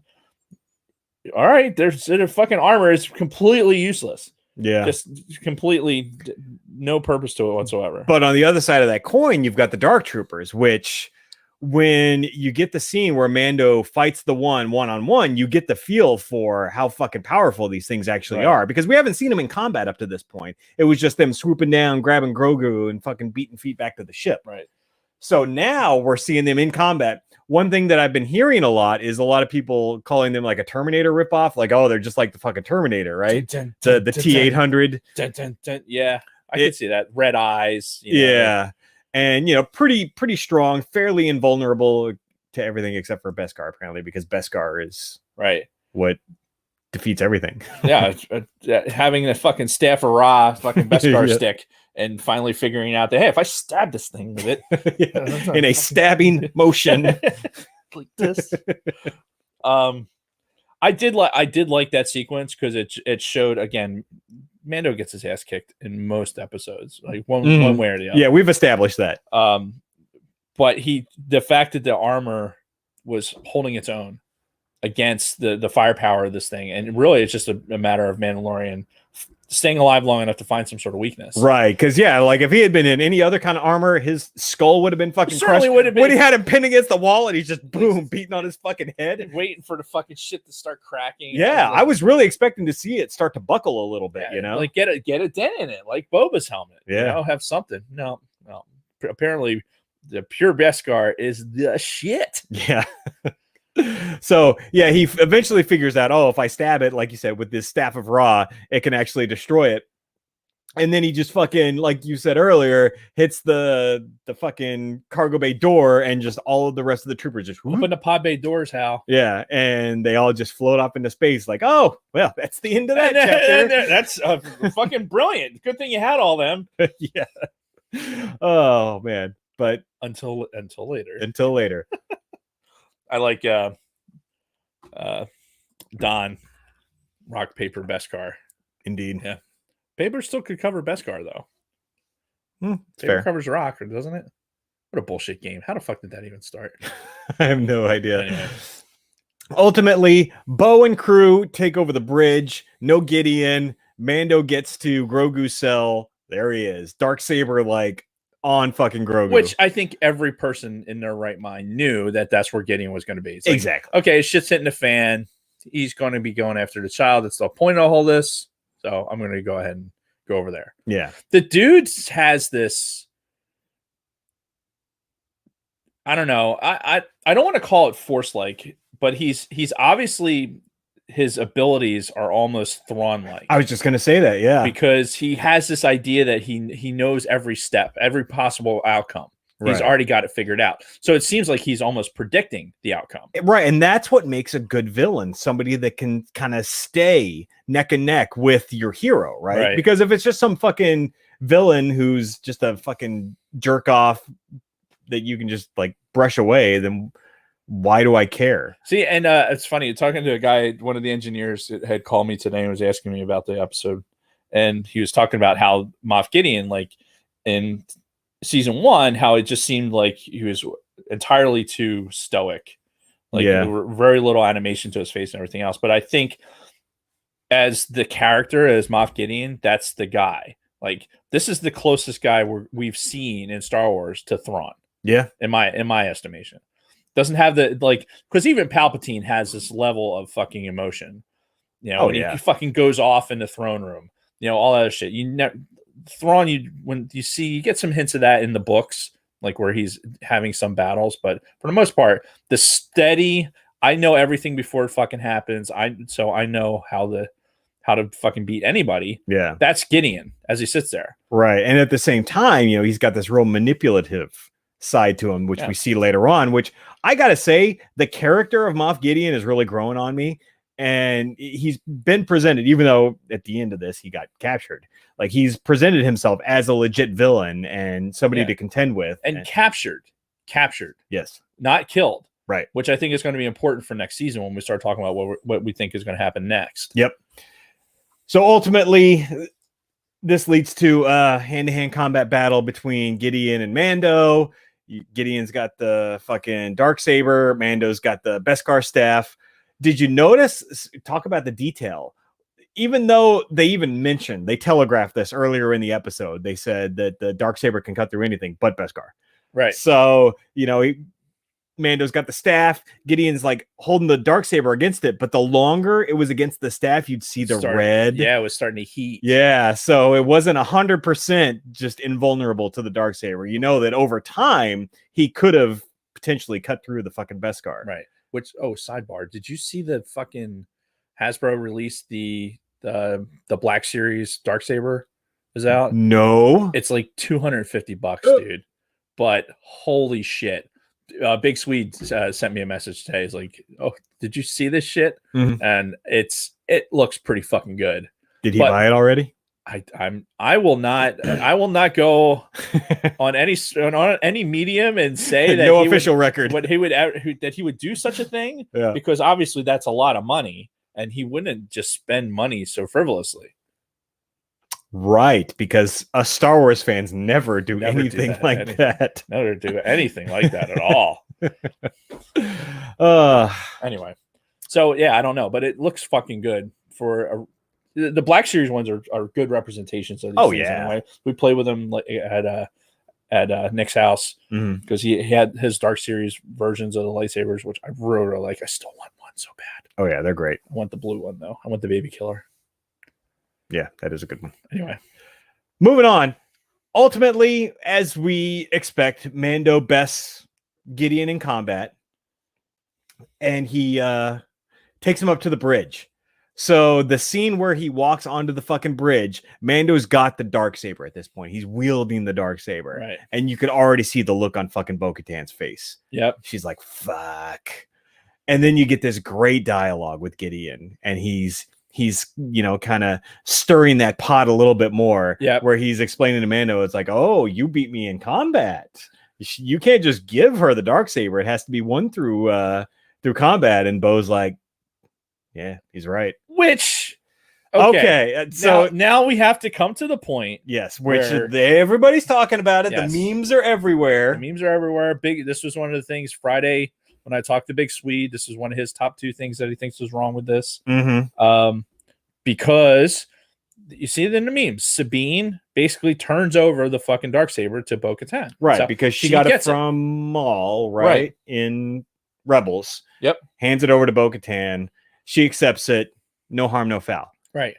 all right. Their fucking armor is completely useless. Yeah, just completely no purpose to it whatsoever. But on the other side of that coin, you've got the Dark Troopers, which when you get the scene where Mando fights the one-on-one, you get the feel for how fucking powerful these things actually are, because we haven't seen them in combat up to this point. It was just them swooping down, grabbing Grogu, and fucking beating feet back to the ship. Right. So now we're seeing them in combat. One thing that I've been hearing a lot is a lot of people calling them like a Terminator ripoff, like, oh, they're just like the fucking Terminator, right? The T-800. Yeah, I can see that. Red eyes. Yeah. And, pretty strong, fairly invulnerable to everything except for Beskar, apparently, because Beskar is what defeats everything. Yeah, having the fucking staff of Ra fucking Beskar stick and finally figuring out that, hey, if I stab this thing with it in a stabbing motion like this. I did like that sequence because it showed, again, Mando gets his ass kicked in most episodes, like one way or the other. Yeah, we've established that. But the fact that the armor was holding its own against the firepower of this thing, and really it's just a matter of Mandalorian staying alive long enough to find some sort of weakness. Right, because like if he had been in any other kind of armor, his skull would have been fucking crushed. Would have been. When he had him pinned against the wall and he's just boom beating on his fucking head, waiting for the fucking shit to start cracking. Yeah, I was really expecting to see it start to buckle a little bit. Like get a dent in it, like Boba's helmet. Yeah, have something. No. Apparently, the pure Beskar is the shit. Yeah. So yeah, he eventually figures out, oh, if I stab it, like you said, with this staff of Ra, it can actually destroy it. And then he just fucking, like you said earlier, hits the fucking cargo bay door, and just all of the rest of the troopers just open the pod bay doors, Hal. Yeah, and they all just float off into space. Like, oh, well, that's the end of that chapter. That's fucking brilliant. Good thing you had all them. Yeah. Oh man, but until later. I like Don rock paper Beskar. Indeed. Yeah. Paper still could cover Beskar though. Paper fair. Covers rock, doesn't it? What a bullshit game. How the fuck did that even start? I have no idea. Anyway. Ultimately, Bo and crew take over the bridge. No Gideon. Mando gets to Grogu's cell. There he is. Darksaber like on fucking Grogu. Which I think every person in their right mind knew that that's where Gideon was going to be. It's exactly. Okay, shit's hitting the fan. He's going to be going after the child. That's the point of all this. So I'm going to go ahead and go over there. Yeah. The dude has this. I don't know. I don't want to call it Force-like, but he's obviously, his abilities are almost Thrawn-like. I was just going to say that, yeah. Because he has this idea that he knows every step, every possible outcome. He's already got it figured out. So it seems like he's almost predicting the outcome. Right. And that's what makes a good villain. Somebody that can kind of stay neck and neck with your hero, right? Because if it's just some fucking villain who's just a fucking jerk off that you can just like brush away, then why do I care? See, and it's funny, talking to a guy, one of the engineers had called me today and was asking me about the episode. And he was talking about how Moff Gideon, like in season 1, how it just seemed like he was entirely too stoic. Like there were very little animation to his face and everything else. But I think as the character, as Moff Gideon, that's the guy. Like this is the closest guy we've seen in Star Wars to Thrawn. Yeah. In my estimation. Doesn't have the, like, because even Palpatine has this level of fucking emotion. When he fucking goes off in the throne room. All that shit. Thrawn, when you get some hints of that in the books, like where he's having some battles, but for the most part, the steady. I know everything before it fucking happens. So I know how to fucking beat anybody. Yeah. That's Gideon as he sits there. Right. And at the same time, he's got this real manipulative side to him, which we see later on, which I got to say, the character of Moff Gideon is really growing on me. And he's been presented, even though at the end of this, he got captured. Like he's presented himself as a legit villain and somebody to contend with. And captured. Yes. Not killed. Right. Which I think is going to be important for next season when we start talking about what we think is going to happen next. Yep. So ultimately, this leads to a hand-to-hand combat battle between Gideon and Mando. Gideon's got the fucking Darksaber. Mando's got the Beskar staff. Did you notice? Talk about the detail. Even though they telegraphed this earlier in the episode, they said that the Darksaber can cut through anything but Beskar. Right. So, Mando's got the staff. Gideon's like holding the Darksaber against it, but the longer it was against the staff, you'd see the red. Yeah, it was starting to heat. Yeah, so it wasn't 100% just invulnerable to the Darksaber. You know that over time, he could have potentially cut through the fucking Beskar. Right. Which, sidebar, did you see the fucking Hasbro released the Black Series Darksaber is out? No. It's like $250, dude. But holy shit. Big Swede sent me a message today. He's like, "Oh, did you see this shit?" Mm-hmm. And it looks pretty fucking good. Did he buy it already? I will not go on any medium and say that no official record. That he would do such a thing. Yeah. Because obviously that's a lot of money, and he wouldn't just spend money so frivolously. Right, because us Star Wars fans never do anything like that. Never do anything like that at all. Anyway, so yeah, I don't know, but it looks fucking good for the Black Series ones are good representations of these things. Anyway. We play with them at Nick's house because he had his Dark Series versions of the lightsabers, which I really like. I still want one so bad. Oh yeah, they're great. I want the blue one though. I want the baby killer. Yeah, that is a good one. Anyway, moving on. Ultimately, as we expect, Mando bests Gideon in combat, and he takes him up to the bridge. So the scene where he walks onto the fucking bridge, Mando's got the Darksaber at this point. He's wielding the Darksaber. Right. And you could already see the look on fucking Bo-Katan's face. Yep. She's like, fuck. And then you get this great dialogue with Gideon, and he's kind of stirring that pot a little bit more. Yeah, where he's explaining to Mando, it's like, oh, you beat me in combat. You can't just give her the Darksaber. It has to be won through combat. And Bo's like, yeah, he's right. Which, okay. So now we have to come to the point. Yes, which everybody's talking about it. Yes. The memes are everywhere. This was one of the things Friday when I talked to Big Swede. This is one of his top 2 things that he thinks was wrong with this. Because you see it in the memes. Sabine basically turns over the fucking Darksaber to Bo-Katan. Right, so because she got it from Maul, right? In Rebels. Yep. Hands it over to Bo-Katan. She accepts it. No harm, no foul. Right.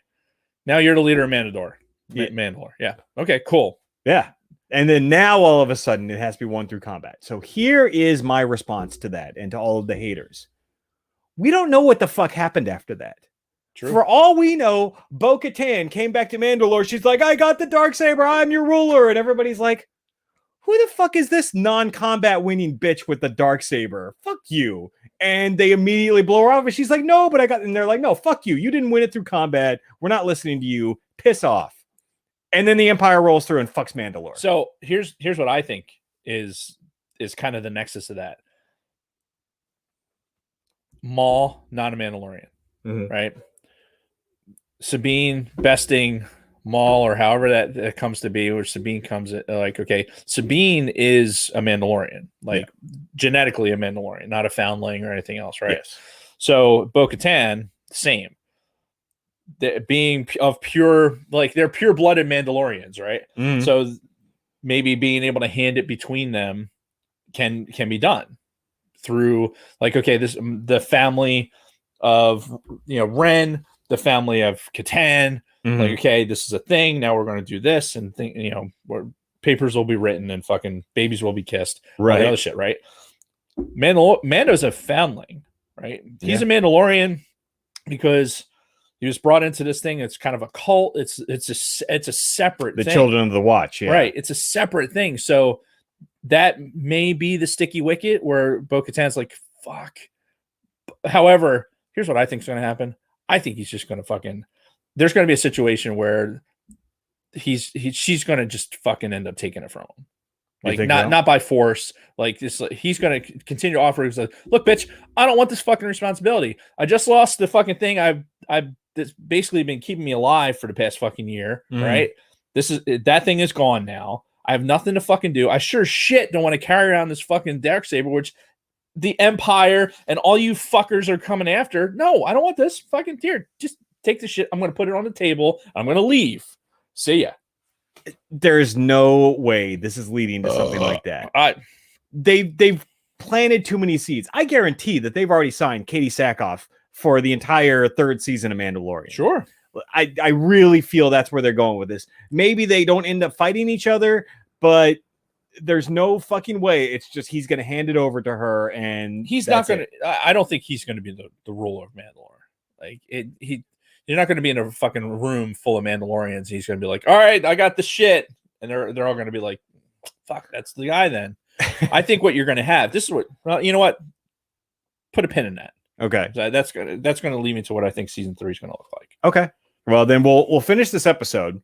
Now you're the leader of Mandalore. Mandalore. Yeah. Okay, cool. Yeah. And then now all of a sudden it has to be won through combat. So here is my response to that and to all of the haters. We don't know what the fuck happened after that. True. For all we know, Bo-Katan came back to Mandalore. She's like, I got the Darksaber. I'm your ruler. And everybody's like, who the fuck is this non-combat winning bitch with the Darksaber? Fuck you. And they immediately blow her off. And she's like, no, but I got... And they're like, no, fuck you. You didn't win it through combat. We're not listening to you. Piss off. And then the Empire rolls through and fucks Mandalore. So here's what I think is kind of the nexus of that. Maul, not a Mandalorian, right? Sabine besting Maul, or however that comes to be, or Sabine comes like, okay, Sabine is a Mandalorian, like genetically a Mandalorian, not a foundling or anything else, right? Yes. So Bo-Katan, same. Being of pure, like they're pure-blooded Mandalorians, right? So maybe being able to hand it between them can be done through, like, okay, this the family of Ren, the family of Katan, like, okay, this is a thing. Now we're going to do this, and think, we're papers will be written and fucking babies will be kissed. All Right. the other shit, right? Mando's a foundling, right? He's a Mandalorian because he was brought into this thing. It's kind of a cult. It's a separate The thing. Children of the Watch, yeah. Right. It's a separate thing. So that may be the sticky wicket where Bo-Katan's like, fuck. However, here's what I think is going to happen. I think he's just going to fucking, there's going to be a situation where she's going to just fucking end up taking it from him. Like not by force. Like this, he's going to continue to offer. He's like, look, bitch, I don't want this fucking responsibility. I just lost the fucking thing. That's basically been keeping me alive for the past fucking year. Right. That thing is gone now. I have nothing to fucking do. I sure shit don't want to carry around this fucking Darksaber, which the Empire and all you fuckers are coming after. No, I don't want this fucking here. Just take the shit. I'm going to put it on the table. I'm going to leave. See ya. There's no way this is leading to something like that. They've planted too many seeds. I guarantee that they've already signed Katie Sackhoff for the entire 3rd season of Mandalorian. Sure. I really feel that's where they're going with this. Maybe they don't end up fighting each other, but there's no fucking way. It's just he's going to hand it over to her, and he's not going to. I don't think he's going to be the ruler of Mandalore. Like you're not going to be in a fucking room full of Mandalorians. He's going to be like, all right, I got the shit, and they're all going to be like, fuck, that's the guy. Then I think what you're going to have. This is what. Well, you know what? Put a pin in that. Okay, that's gonna lead me to what I think season 3 is going to look like. Okay, well then we'll finish this episode.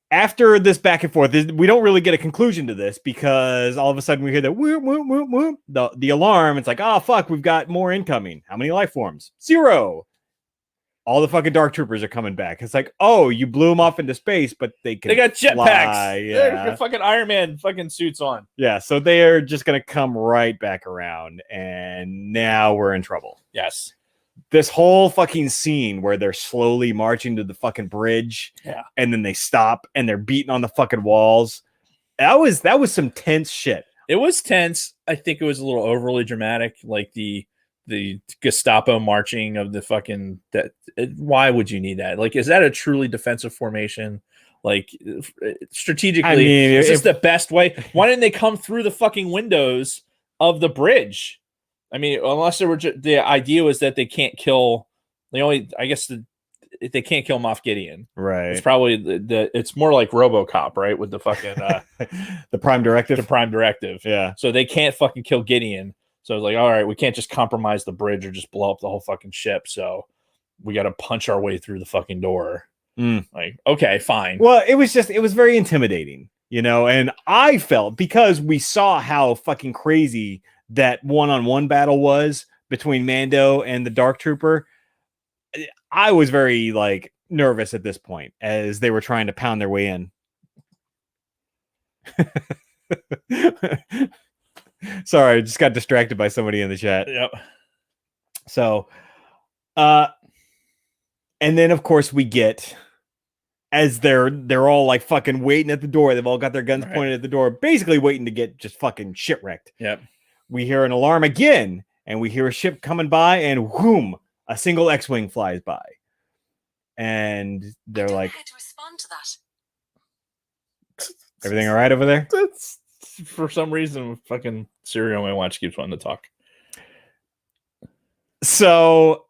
After this back and forth, we don't really get a conclusion to this because all of a sudden we hear that whoop, whoop, whoop, whoop, the alarm. It's like, oh fuck, we've got more incoming. How many life forms? 0. All the fucking Dark Troopers are coming back. It's like, oh, you blew them off into space, but they got jetpacks. Yeah, they're fucking Iron Man fucking suits on. Yeah, so they are just gonna come right back around, and now we're in trouble. Yes. This whole fucking scene where they're slowly marching to the fucking bridge, and then they stop and they're beating on the fucking walls. That was some tense shit. It was tense. I think it was a little overly dramatic, like the Gestapo marching of the fucking why would you need that? Like, is that a truly defensive formation? Like, strategically, I mean, is this the best way? Why didn't they come through the fucking windows of the bridge? I mean, unless the idea was that they can't kill. They can't kill Moff Gideon. Right. It's probably it's more like RoboCop, right? With the fucking the Prime Directive. The Prime Directive. Yeah. So they can't fucking kill Gideon. So it's like, all right, we can't just compromise the bridge or just blow up the whole fucking ship. So we got to punch our way through the fucking door. Like, okay, fine. Well, it was very intimidating, and I felt, because we saw how fucking crazy that one-on-one battle was between Mando and the Dark Trooper. I was very nervous at this point as they were trying to pound their way in. Sorry, I just got distracted by somebody in the chat. Yep. So, and then of course we get, as they're all like fucking waiting at the door. They've all got their guns pointed at the door, basically waiting to get just fucking shit wrecked. Yep. We hear an alarm again, and we hear a ship coming by, and whoom, a single X-wing flies by, and they're like, "How to respond to that?" Everything all right over there? That's, for some reason, fucking Serial my watch keeps wanting to talk. So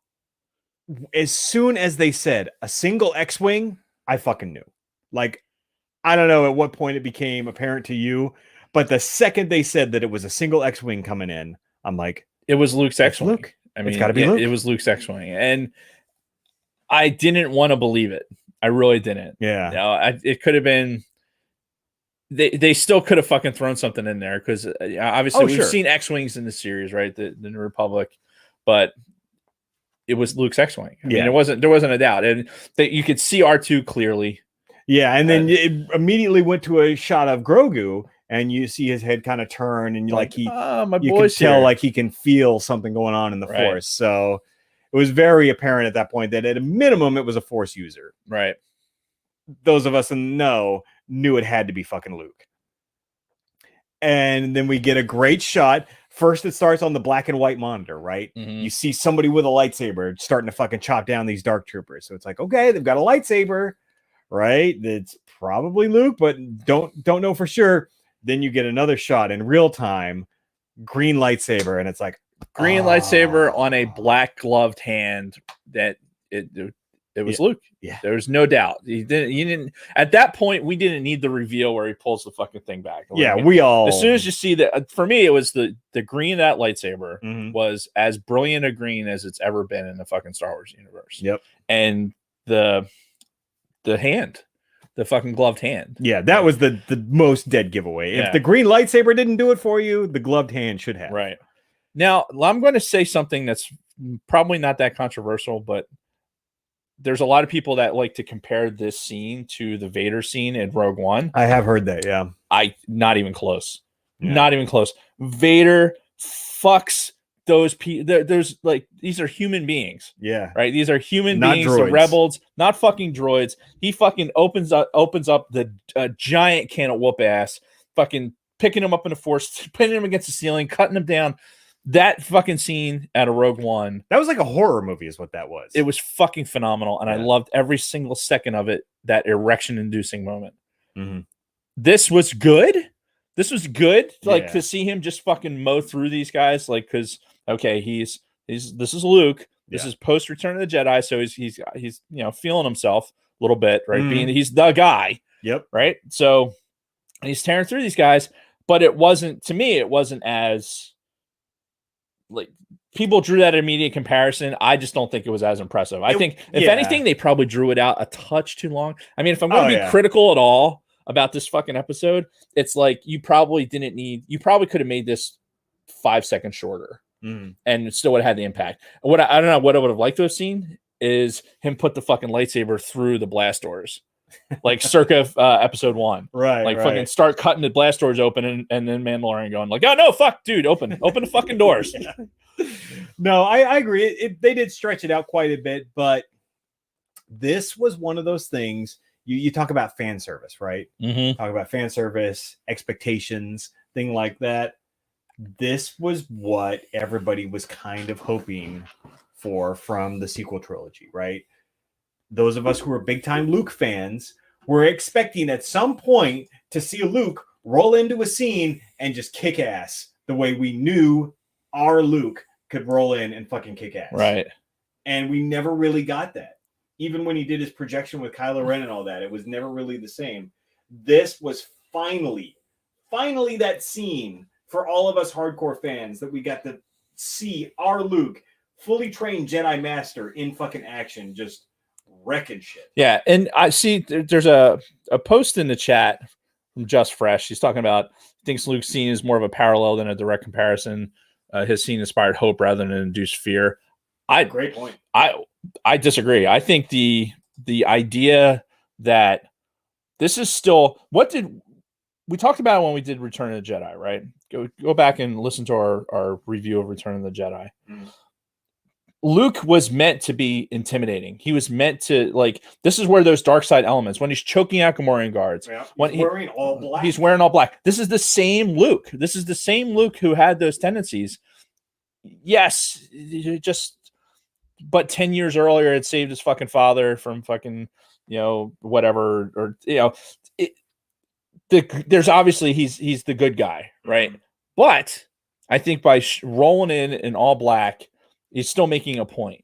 as soon as they said a single X-wing, I fucking knew. Like, I don't know at what point it became apparent to you, but the second they said that it was a single X-wing coming in, I'm like, it was Luke's X-wing. Luke. I mean, it's got to be Luke. It was Luke's X-wing, and I didn't want to believe it. I really didn't. Yeah. It could have been. They still could have fucking thrown something in there because obviously we've seen X-wings in the series, right? The New Republic, but it was Luke's X-wing. I mean, there wasn't a doubt, and that you could see R2 clearly. Yeah, and then it immediately went to a shot of Grogu, and you see his head kind of turn, and you can tell like he can feel something going on in the Force. So it was very apparent at that point that at a minimum it was a Force user. Right. Those of us in the know knew it had to be fucking Luke. And then we get a great shot. First, it starts on the black and white monitor, right? Mm-hmm. You see somebody with a lightsaber starting to fucking chop down these Dark Troopers. So it's like, okay, they've got a lightsaber, right? That's probably Luke, but don't know for sure. Then you get another shot in real time, green lightsaber, and it's like green lightsaber on a black gloved hand. That it was Luke. Yeah. There was no doubt. You didn't at that point, we didn't need the reveal where he pulls the fucking thing back. Yeah, we all as soon as you see that, for me, it was the green of that lightsaber was as brilliant a green as it's ever been in the fucking Star Wars universe. Yep. And the hand, the fucking gloved hand. Yeah, that was the most dead giveaway. If the green lightsaber didn't do it for you, the gloved hand should have. Right. Now, I'm going to say something that's probably not that controversial, but there's a lot of people that like to compare this scene to the Vader scene in Rogue One. I have heard that, yeah. Not even close. Yeah. Not even close. Vader fucks those people. There's like, these are human beings. Yeah. Right? These are human beings, droids. The rebels, not fucking droids. He fucking opens up the giant can of whoop ass, fucking picking him up in the Force, pinning him against the ceiling, cutting him down. That fucking scene out of Rogue One. That was like a horror movie is what that was. It was fucking phenomenal. And I loved every single second of it, that erection-inducing moment. Mm-hmm. This was good. This was good. Like, to see him just fucking mow through these guys. Like, because, okay, this is Luke. This is post-Return of the Jedi. So he's feeling himself a little bit, right? He's the guy. Yep. Right? So he's tearing through these guys. But it wasn't as... like, people drew that immediate comparison. I just don't think it was as impressive. I think if anything, they probably drew it out a touch too long. I mean, if I'm going to be critical at all about this fucking episode, it's like you probably could have made this 5 seconds shorter and it still would have had the impact. What I don't know what I would have liked to have seen is him put the fucking lightsaber through the blast doors. Like circa episode 1, right? Like fucking start cutting the blast doors open, and then Mandalorian going like, "Oh no, fuck, dude, open the fucking doors." No, I agree. They did stretch it out quite a bit, but this was one of those things. You talk about fan service, right? Talk about fan service, expectations, thing like that. This was what everybody was kind of hoping for from the sequel trilogy, right? Those of us who are big time Luke fans were expecting at some point to see Luke roll into a scene and just kick ass the way we knew our Luke could roll in and fucking kick ass. Right. And we never really got that. Even when he did his projection with Kylo Ren and all that, it was never really the same. This was finally that scene for all of us hardcore fans that we got to see our Luke, fully trained Jedi Master in fucking action, just wrecking shit. Yeah, and I see there's a post in the chat from Just Fresh. He's talking about thinks Luke's scene is more of a parallel than a direct comparison. His scene inspired hope rather than induced fear. Great point. I disagree. I think the idea that this is still we talked about it when we did Return of the Jedi, right? Go back and listen to our review of Return of the Jedi. Luke was meant to be intimidating. He was meant to, like, this is where those dark side elements, when he's choking out Gamorrean guards. Yeah, he's wearing all black. He's wearing all black. This is the same Luke. This is the same Luke who had those tendencies. Yes, but 10 years earlier, it saved his fucking father from fucking, whatever, or, there's obviously he's the good guy, right? But I think by rolling in all black, he's still making a point.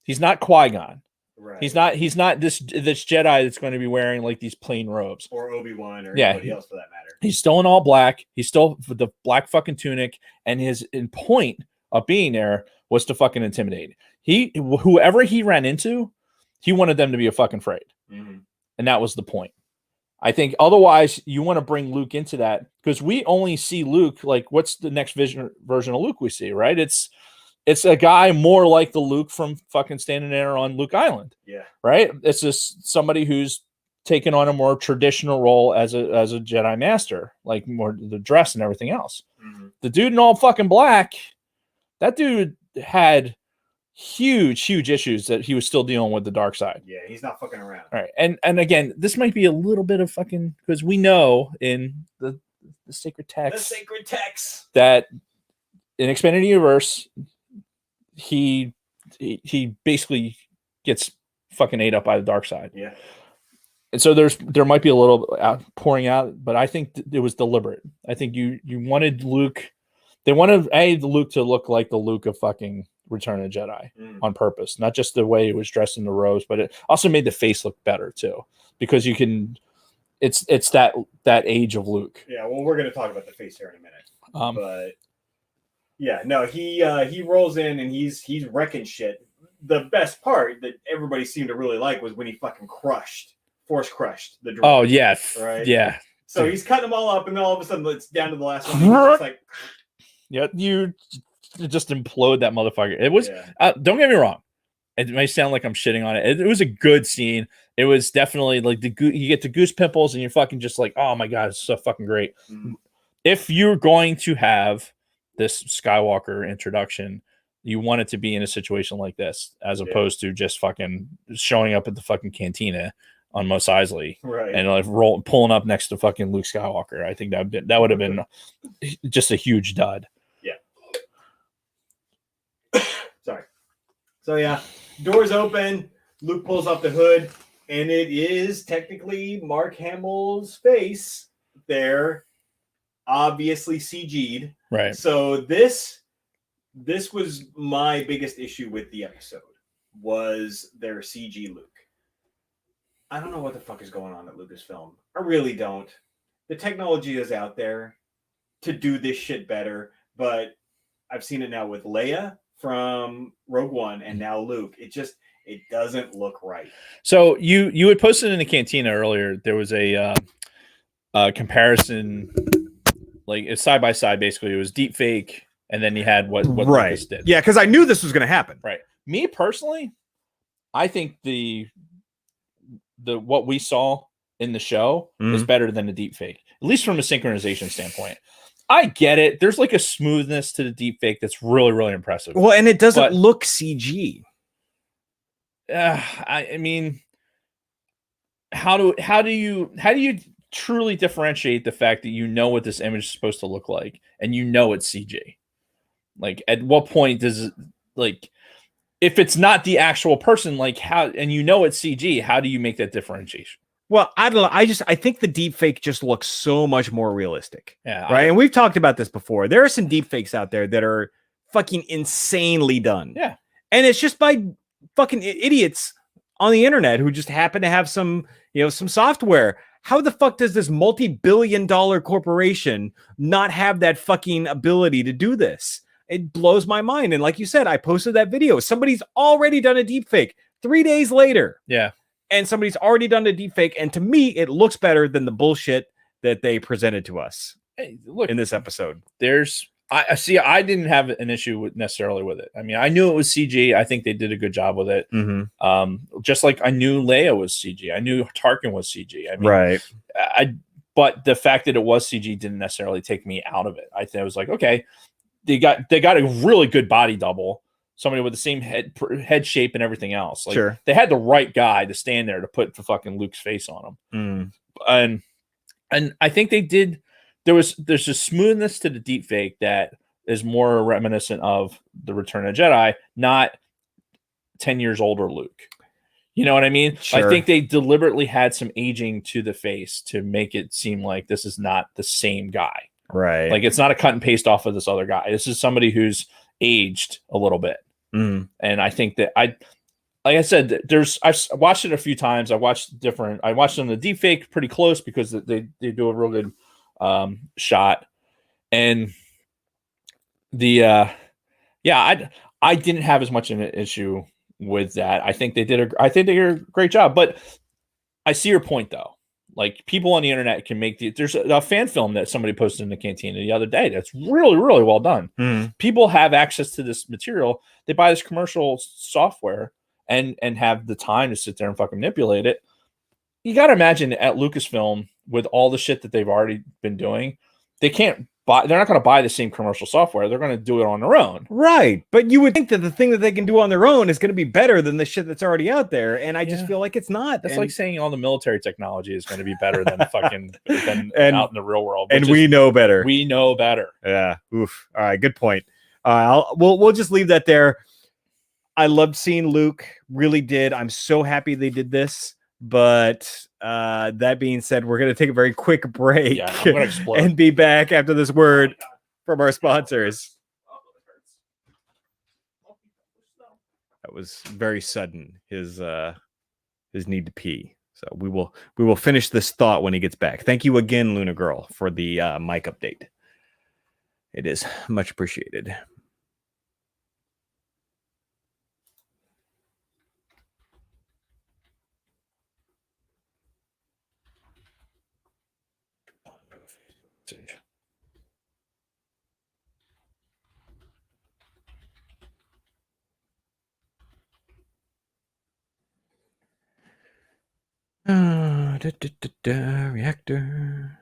He's not Qui-Gon. Right. He's not this Jedi that's going to be wearing like these plain robes. Or Obi-Wan or anybody else for that matter. He's still in all black. He's still the black fucking tunic. And his point of being there was to fucking intimidate. Whoever he ran into, he wanted them to be a fucking afraid. And that was the point. I think otherwise you want to bring Luke into that because we only see Luke, like what's the next version of Luke we see, right? It's a guy more like the Luke from fucking standing there on Luke Island. Yeah. Right? It's just somebody who's taken on a more traditional role as a Jedi Master, like more the dress and everything else. The dude in all fucking black, that dude had huge issues that he was still dealing with the dark side. Yeah, he's not fucking around. All right. And again, this might be a little bit of fucking, because we know in the sacred text that in Expanded Universe, he basically gets fucking ate up by the dark side. Yeah. And so there might be a little pouring out, but I think it was deliberate. I think you wanted Luke. They wanted the Luke to look like the Luke of fucking Return of the Jedi on purpose, not just the way he was dressed in the robes, but it also made the face look better too, because you can. It's that age of Luke. Yeah, well, we're gonna talk about the face here in a minute, but yeah, no, he rolls in and he's wrecking shit. The best part that everybody seemed to really like was when he fucking force crushed the droid. Oh yeah, right. Yeah. So he's cutting them all up, and then all of a sudden it's down to the last one. He's just like, yeah, you just implode that motherfucker. It was. Don't get me wrong. It may sound like I'm shitting on it. It was a good scene. It was definitely like you get the goose pimples, and you're fucking just like, oh my god, it's so fucking great. If you're going to have this Skywalker introduction, you want it to be in a situation like this, as opposed to just fucking showing up at the fucking cantina on Mos Eisley, right, and like pulling up next to fucking Luke Skywalker. I think that would have been just a huge dud. Yeah. Sorry. So yeah, doors open. Luke pulls off the hood, and it is technically Mark Hamill's face there, obviously CG'd. Right. So this was my biggest issue with the episode, was their CG Luke. I don't know what the fuck is going on at Lucasfilm. I really don't. The technology is out there to do this shit better, but I've seen it now with Leia from Rogue One and now Luke. It doesn't look right. So you had posted in the cantina earlier. There was a comparison, like it's side by side. Basically, it was deep fake, and then you had what right. Lucas did. Yeah, because I knew this was going to happen. Right. Me personally, I think the what we saw in the show is better than the deep fake, at least from a synchronization standpoint. I get it. There's like a smoothness to the deep fake that's really, really impressive. Well, and it doesn't look CG. I mean, how do you truly differentiate the fact that you know what this image is supposed to look like and you know it's CG? Like, at what point does it, like, if it's not the actual person, like how, and you know it's CG, how do you make that differentiation? Well, I don't know. I think the deep fake just looks so much more realistic. Yeah. Right. And we've talked about this before. There are some deep fakes out there that are fucking insanely done. Yeah. And it's just by fucking idiots on the internet who just happen to have some software. How the fuck does this multi-billion-dollar corporation not have that fucking ability to do this? It blows my mind. And like you said, I posted that video. Somebody's already done a deep fake 3 days later. Yeah. And somebody's already done a deep fake. And to me, it looks better than the bullshit that they presented to us in this episode. I see. I didn't have an issue necessarily with it. I mean, I knew it was CG. I think they did a good job with it. Just like I knew Leia was CG. I knew Tarkin was CG. I mean, right. But the fact that it was CG didn't necessarily take me out of it. I was like, okay, they got a really good body double, somebody with the same head shape and everything else. Like, sure. They had the right guy to stand there to put the fucking Luke's face on him. And I think they did. There's a smoothness to the deep fake that is more reminiscent of the Return of the Jedi, not 10 years older Luke. You know what I mean? Sure. I think they deliberately had some aging to the face to make it seem like this is not the same guy. Right. Like, it's not a cut and paste off of this other guy. This is somebody who's aged a little bit. And I think that like I said, I've watched it a few times. I watched them the deep fake pretty close because they do a real good shot. And I didn't have as much of an issue with that. I think they did a great job. But I see your point though. Like, people on the internet can make there's a fan film that somebody posted in the cantina the other day that's really, really well done. People have access to this material. They buy this commercial software and have the time to sit there and fucking manipulate it. You got to imagine at Lucasfilm, with all the shit that they've already been doing, they're not going to buy the same commercial software. They're going to do it on their own. Right. But you would think that the thing that they can do on their own is going to be better than the shit that's already out there. And I just feel like it's not. That's like saying all the military technology is going to be better than fucking out in the real world. And we know better. We know better. Yeah. Oof. All right. Good point. We'll just leave that there. I loved seeing Luke. Really did. I'm so happy they did this. But That being said, we're going to take a very quick break Yeah, I'm gonna explode. and be back after this word from our sponsors. That was very sudden. His need to pee. So we will finish this thought when he gets back. Thank you again, Luna Girl, for the mic update. It is much appreciated. Reactor.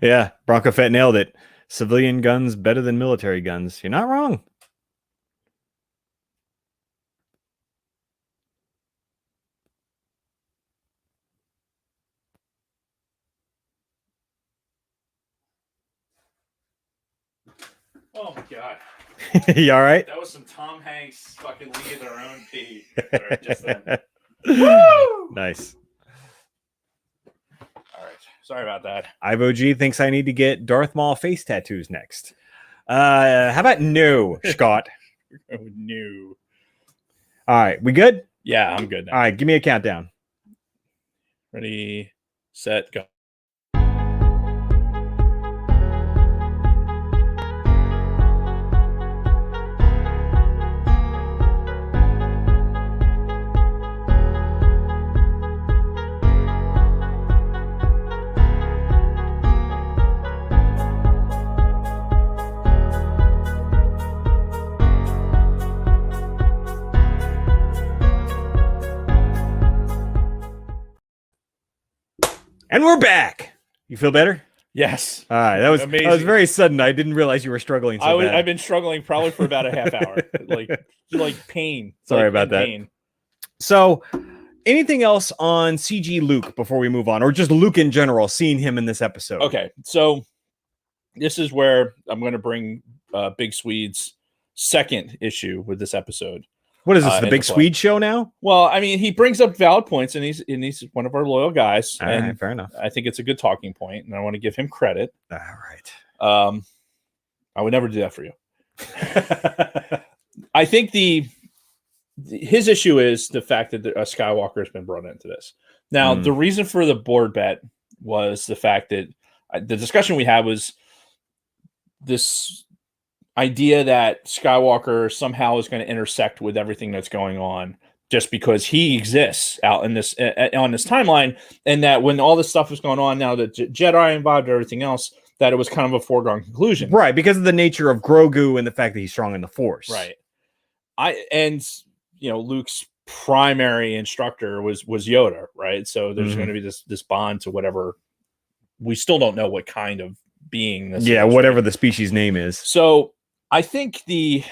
Yeah, Bronco Fett nailed it. Civilian guns better than military guns. You're not wrong. Oh my god. You all right? That was some Tom Hanks fucking League of Their Own pee. Just then. Woo! Nice. All right. Sorry about that. Ivo G thinks I need to get Darth Maul face tattoos next. How about no, Scott? Oh, no. All right, we good? Yeah, I'm good now. All right, give me a countdown. Ready, set, go. And we're back. You feel better? Yes. All right, that was Amazing. very sudden. I didn't realize you were struggling so bad. I've been struggling probably for about a half hour, like pain. Sorry about that. Pain. So, anything else on CG Luke before we move on, or just Luke in general? Seeing him in this episode. Okay, so this is where I'm going to bring Big Swede's second issue with this episode. What is this? The Big into play. Swede show now? Well, I mean, he brings up valid points, and he's one of our loyal guys. All and right, fair enough. I think it's a good talking point, and I want to give him credit. All right. I would never do that for you. I think his issue is the fact that a Skywalker has been brought into this. Now, the reason for the board bet was the fact that the discussion we had was this idea that Skywalker somehow is going to intersect with everything that's going on just because he exists out in this on this timeline, and that when all this stuff is going on now, that Jedi involved and everything else, that it was kind of a foregone conclusion, Right, because of the nature of Grogu and the fact that he's strong in the Force. right? Luke's primary instructor was Yoda, right? So there's going to be this bond to whatever. We still don't know what kind of being this. Yeah, is, whatever right? the species name is. So I think the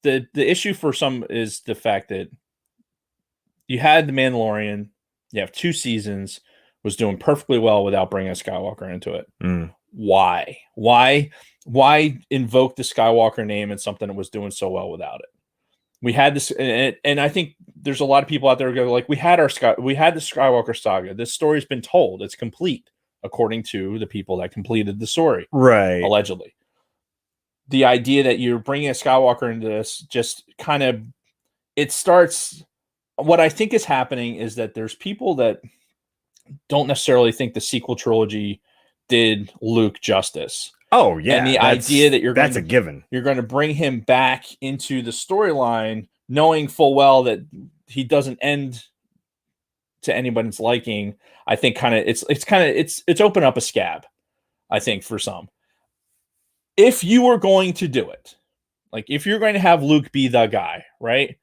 issue for some is the fact that you had the Mandalorian, you have 2 seasons, was doing perfectly well without bringing a Skywalker into it. Why invoke the Skywalker name in something that was doing so well without it? We had this, and I think there's a lot of people out there who go like, we had the Skywalker saga. This story's been told. It's complete, according to the people that completed the story, Right. allegedly. The idea that you're bringing a Skywalker into this just kind of, it starts. What I think is happening is that there's people that don't necessarily think the sequel trilogy did Luke justice. Oh yeah, and the idea that that's a given. You're going to bring him back into the storyline, knowing full well that he doesn't end to anybody's liking. I think it's open up a scab. I think for some. If you were going to do it, like if you're going to have Luke be the guy, right?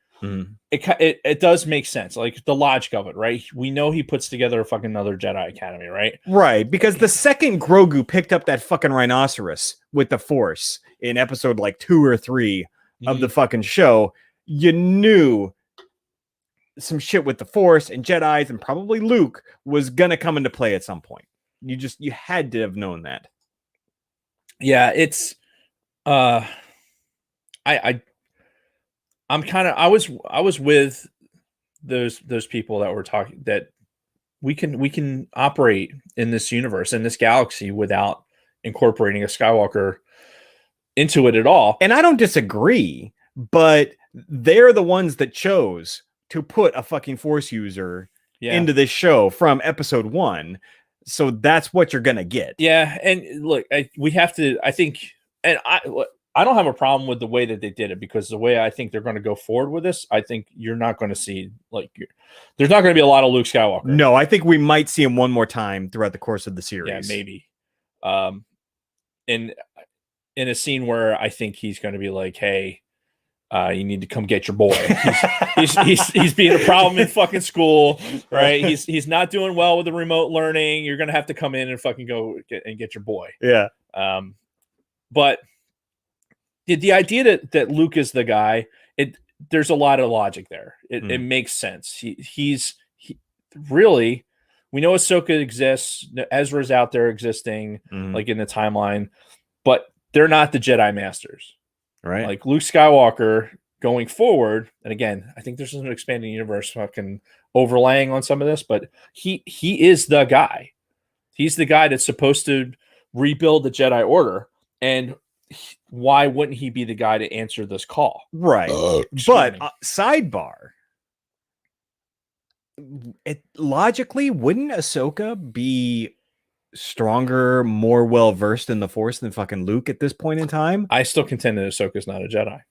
It does make sense, like the logic of it, right? We know he puts together a fucking another Jedi Academy, right? Right, because the second Grogu picked up that fucking rhinoceros with the Force in episode like 2 or 3 of the fucking show, you knew some shit with the Force and Jedis and probably Luke was gonna come into play at some point. You had to have known that. Yeah, it's Uh, I I'm kind of I was with those people that were talking that we can operate in this universe, in this galaxy, without incorporating a Skywalker into it at all. And I don't disagree, but they're the ones that chose to put a fucking Force user into this show from episode 1. So that's what you're gonna get. Yeah, and look, we have to. I think, and I don't have a problem with the way that they did it, because the way I think they're going to go forward with this, I think you're not going to see there's not going to be a lot of Luke Skywalker. No, I think we might see him one more time throughout the course of the series. Yeah, maybe. In a scene where I think he's going to be like, "Hey, you need to come get your boy. He's being a problem in fucking school, right? He's not doing well with the remote learning. You're going to have to come in and fucking go get your boy." Yeah. But the idea that Luke is the guy, there's a lot of logic there. It makes sense. He's really, we know Ahsoka exists. Ezra's out there existing, like in the timeline, but they're not the Jedi Masters, right? Like Luke Skywalker going forward. And again, I think there's an expanding universe fucking overlaying on some of this, but he is the guy. He's the guy that's supposed to rebuild the Jedi Order, and why wouldn't he be the guy to answer this call? Right. But sidebar, logically, wouldn't Ahsoka be stronger, more well-versed in the Force than fucking Luke at this point in time? I still contend that Ahsoka's not a Jedi.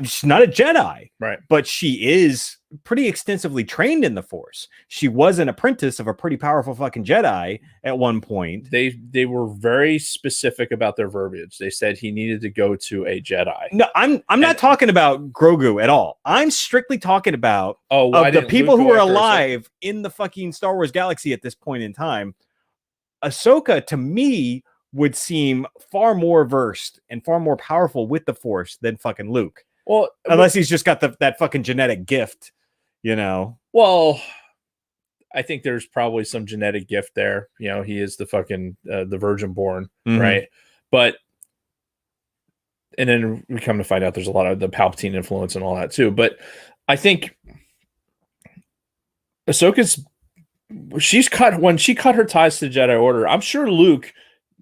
She's not a Jedi, right? But she is pretty extensively trained in the Force. She was an apprentice of a pretty powerful fucking Jedi at one point. They were very specific about their verbiage. They said he needed to go to a Jedi. No, I'm not talking about Grogu at all. I'm strictly talking about the people who are alive in the fucking Star Wars galaxy at this point in time. Ahsoka, to me, would seem far more versed and far more powerful with the Force than fucking Luke. Well, unless he's just got that fucking genetic gift, you know. Well, I think there's probably some genetic gift there. You know, he is the fucking the virgin born, right? But and then we come to find out there's a lot of the Palpatine influence and all that too. But I think Ahsoka's when she cut her ties to the Jedi Order, I'm sure Luke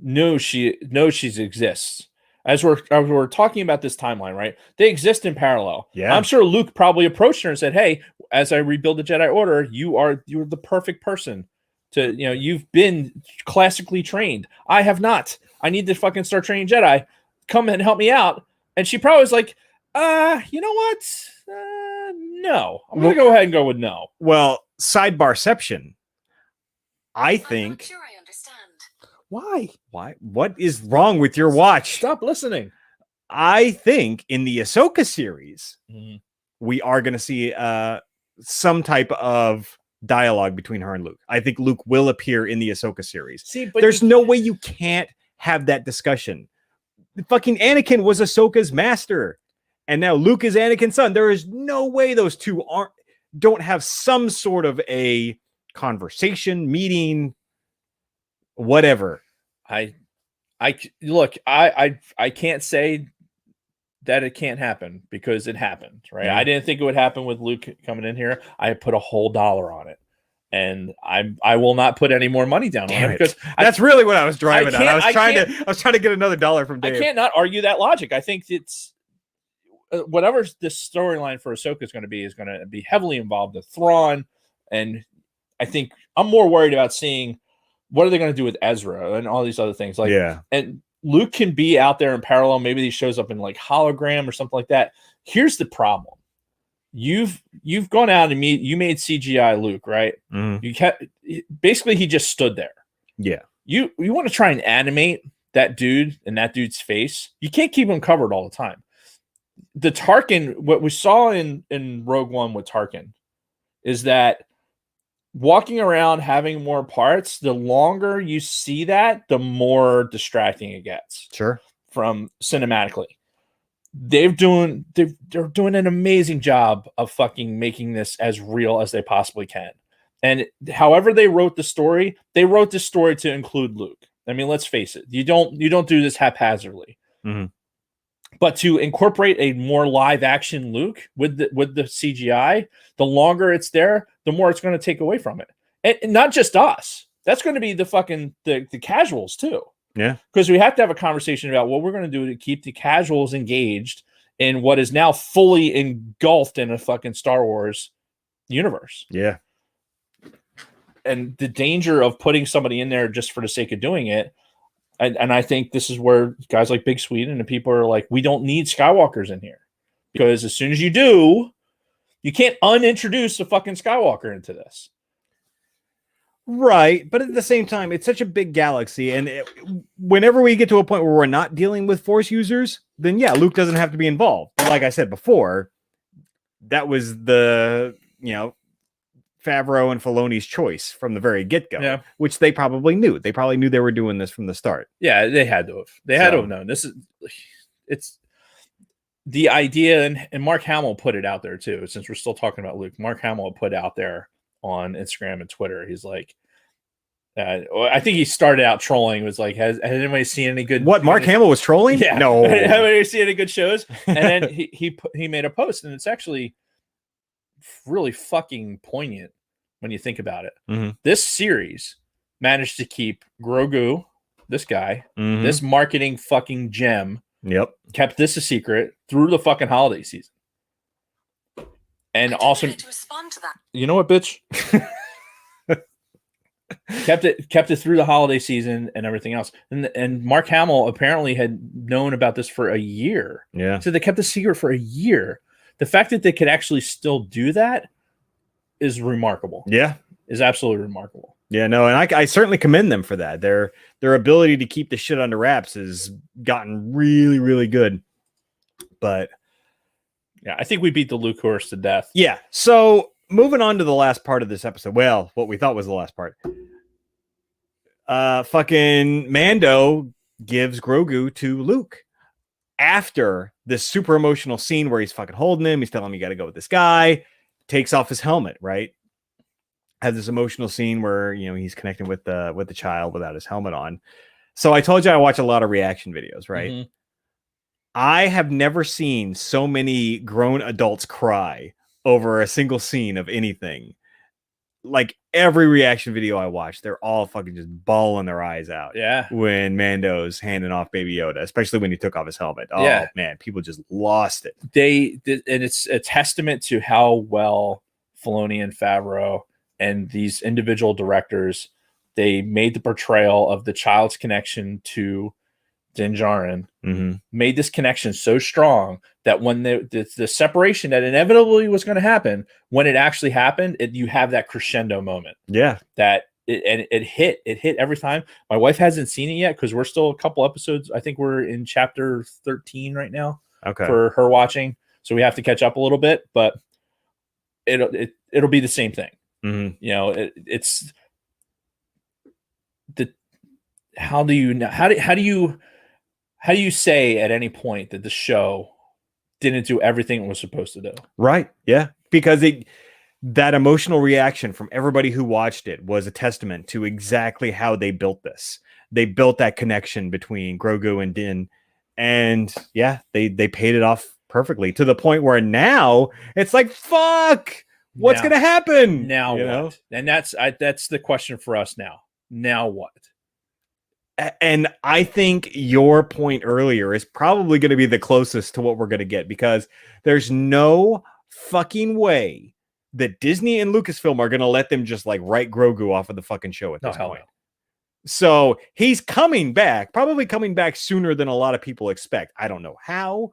knows she exists. As we're talking about this timeline, right? They exist in parallel. Yeah. I'm sure Luke probably approached her and said, "Hey, as I rebuild the Jedi Order, you're the perfect person to, you've been classically trained. I have not. I need to fucking start training Jedi. Come and help me out." And she probably was like, you know what? No. I'm going to go ahead and go with no. Well, sidebarception. I think. I'm not sure I understand. Why? What is wrong with your watch? Stop listening. I think in the Ahsoka series, we are going to see some type of dialogue between her and Luke. I think Luke will appear in the Ahsoka series. See, but there's no way you can't have that discussion. Fucking Anakin was Ahsoka's master, and now Luke is Anakin's son. There is no way those two don't have some sort of a conversation, meeting, whatever. I can't say that it can't happen, because it happened, right? I didn't think it would happen with Luke coming in here. I put a whole $1 on it, and I will not put any more money down on it, because that's really what I was driving at. I was trying to get another $1 from Dave. I can't not argue that logic. I think it's whatever this storyline for Ahsoka is going to be heavily involved with Thrawn, and I think I'm more worried about seeing what are they going to do with Ezra and all these other things. And Luke can be out there in parallel. Maybe he shows up in like hologram or something like that. Here's the problem. You've gone out and you made CGI Luke, right? Basically he just stood there. Yeah. You want to try and animate that dude and that dude's face. You can't keep him covered all the time. The Tarkin, what we saw in Rogue One with Tarkin is that walking around having more parts, the longer you see that, the more distracting it gets. Sure. From cinematically. They're doing an amazing job of fucking making this as real as they possibly can. And however they wrote the story to include Luke. I mean, let's face it. You don't do this haphazardly. But to incorporate a more live action Luke with the CGI, the longer it's there, the more it's going to take away from it. And not just us. That's going to be the fucking the casuals too. Yeah. Because we have to have a conversation about what we're going to do to keep the casuals engaged in what is now fully engulfed in a fucking Star Wars universe. Yeah. And the danger of putting somebody in there just for the sake of doing it. And I think this is where guys like Big Sweden and people are like, we don't need Skywalkers in here. Because as soon as you do, you can't unintroduce a fucking Skywalker into this. Right. But at the same time, it's such a big galaxy. And whenever we get to a point where we're not dealing with Force users, then yeah, Luke doesn't have to be involved. But like I said before, that was the, Favreau and Filoni's choice from the very get-go, which they probably knew. They probably knew they were doing this from the start. Yeah, they had to have. They had to have known. It's the idea, and Mark Hamill put it out there too, since we're still talking about Luke. Mark Hamill put out there on Instagram and Twitter. He's like, I think he started out trolling. It was like, has anybody seen any good... What, Mark Hamill was trolling? Yeah. No. Have anybody seen any good shows? And then he made a post, and it's actually really fucking poignant when you think about it. Mm-hmm. This series managed to keep Grogu, this guy, mm-hmm. this marketing fucking gem, kept this a secret through the fucking holiday season. And also, to respond to that. You know what, bitch? kept it through the holiday season and everything else. And Mark Hamill apparently had known about this for a year. Yeah. So they kept the secret for a year. The fact that they could actually still do that is remarkable. Yeah. Is absolutely remarkable. Yeah, no, and I certainly commend them for that. Their ability to keep the shit under wraps has gotten really, really good. But yeah, I think we beat the Luke horse to death. Yeah. So moving on to the last part of this episode. Well, what we thought was the last part. Fucking Mando gives Grogu to Luke after this super emotional scene where he's fucking holding him. He's telling him, you got to go with this guy. Takes off his helmet, right? Has this emotional scene where, he's connecting with the child without his helmet on. So I told you I watch a lot of reaction videos, right? Mm-hmm. I have never seen so many grown adults cry over a single scene of anything. Like every reaction video I watch, they're all fucking just bawling their eyes out. Yeah. When Mando's handing off Baby Yoda, especially when he took off his helmet. Oh yeah. Man, people just lost it. And it's a testament to how well Filoni and Favreau and these individual directors, they made the portrayal of the child's connection to Din Djarin, made this connection so strong that when the separation that inevitably was going to happen, when it actually happened, you have that crescendo moment. Yeah. That it hit every time. My wife hasn't seen it yet because we're still a couple episodes. I think we're in chapter 13 right now. Okay. For her watching. So we have to catch up a little bit, but it'll be the same thing. Mm-hmm. It's the, how do you say at any point that the show didn't do everything it was supposed to do? Right. Yeah. Because that emotional reaction from everybody who watched it was a testament to exactly how they built this. They built that connection between Grogu and Din. And yeah, they paid it off perfectly to the point where now it's like, fuck, what's going to happen? Now what? And that's the question for us now. Now what? And I think your point earlier is probably going to be the closest to what we're going to get, because there's no fucking way that Disney and Lucasfilm are going to let them just like write Grogu off of the fucking show at this point. No. So he's coming back, probably coming back sooner than a lot of people expect. I don't know how,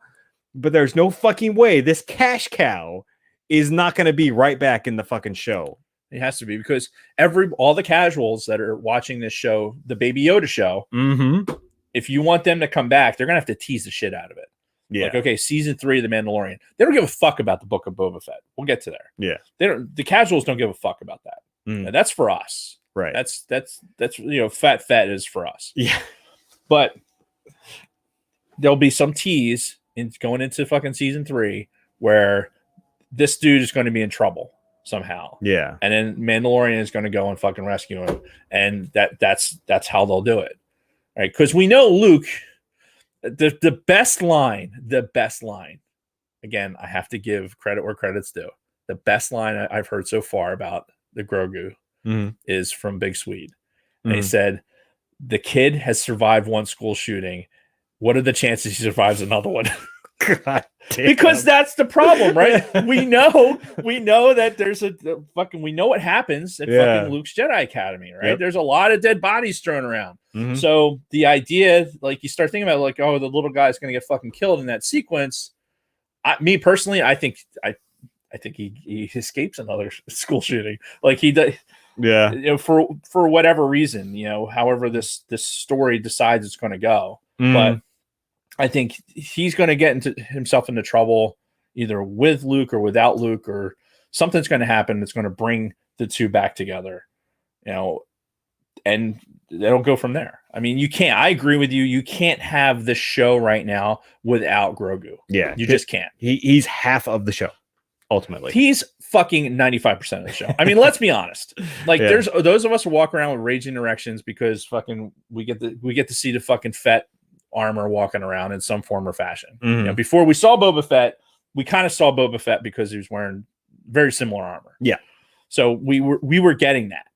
but there's no fucking way this cash cow is not going to be right back in the fucking show. It has to be, because all the casuals that are watching this show, the Baby Yoda show, if you want them to come back, they're going to have to tease the shit out of it. Yeah. Like, okay, season 3 of The Mandalorian. They don't give a fuck about the Book of Boba Fett. We'll get to there. Yeah. The casuals don't give a fuck about that. And that's for us. Right. That's Fat Fett is for us. Yeah. But there'll be some tease going into fucking season 3 where this dude is going to be in trouble somehow. Yeah. And then Mandalorian is going to go and fucking rescue him. And that's how they'll do it. Right? Because we know Luke the best line. Again, I have to give credit where credit's due. The best line I've heard so far about the Grogu is from Big Swede. And he said, the kid has survived one school shooting. What are the chances he survives another one? God damn. Because that's the problem, right? we know that there's we know what happens at fucking Luke's Jedi Academy, right? Yep. There's a lot of dead bodies thrown around. Mhm. So the idea, like, you start thinking about, like, oh, the little guy's going to get fucking killed in that sequence. Me personally, I think he escapes another school shooting. Like, he does. Yeah. You know, for whatever reason, you know, however this story decides it's going to go. But I think he's going to get himself into trouble either with Luke or without Luke, or something's going to happen that's going to bring the two back together, you know, and it'll go from there. I mean, I agree with you. You can't have this show right now without Grogu. Yeah. You just can't. He's half of the show, ultimately. He's fucking 95% of the show. I mean, let's be honest. Like, there's those of us who walk around with raging erections because fucking we get to see the fucking Fett armor walking around in some form or fashion. You know, before we saw Boba Fett, we kind of saw Boba Fett because he was wearing very similar armor. Yeah. So we were getting that.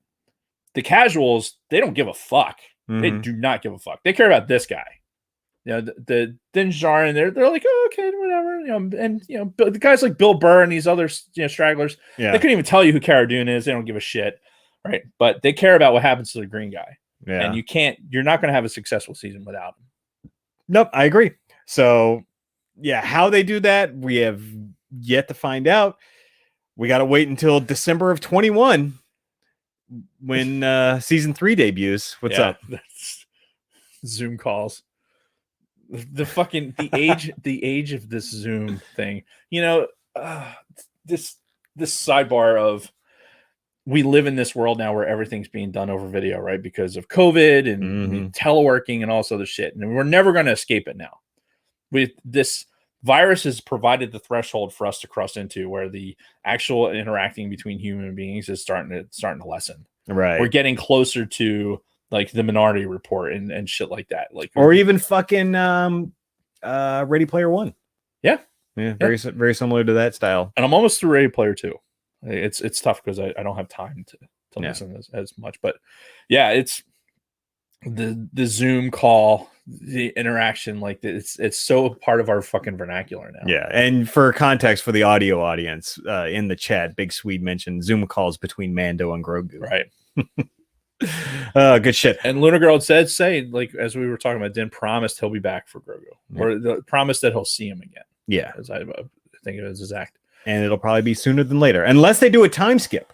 The casuals, they don't give a fuck. They do not give a fuck. They care about this guy. You know, the Din Djarin, they're like, oh, okay, whatever. You know, and you know, the guys like Bill Burr and these other, you know, stragglers, they couldn't even tell you who Cara Dune is. They don't give a shit, right? But they care about what happens to the green guy. Yeah. And you're not going to have a successful season without him. Nope, I agree. So, yeah, how they do that, we have yet to find out. We got to wait until December of 21 when season 3 debuts. What's up? Zoom calls. The age of this Zoom thing. You know, this sidebar of, we live in this world now where everything's being done over video, right? Because of COVID and teleworking and all this other shit. And we're never going to escape it now. This virus has provided the threshold for us to cross into where the actual interacting between human beings is starting to lessen. Right. We're getting closer to, like, the Minority Report and shit like that. Like, or even fucking Ready Player One. Yeah. Very similar to that style. And I'm almost through Ready Player 2. It's tough because I don't have time to listen as much, but yeah, it's the Zoom call, the interaction, like, it's so part of our fucking vernacular now. Yeah, and for context for the audio audience, in the chat, Big Swede mentioned Zoom calls between Mando and Grogu. Right. Good shit. And Lunar Girl said, like, as we were talking about, Din promised he'll be back for Grogu, or the promise that he'll see him again. Yeah, as I think it was his act. And it'll probably be sooner than later, unless they do a time skip,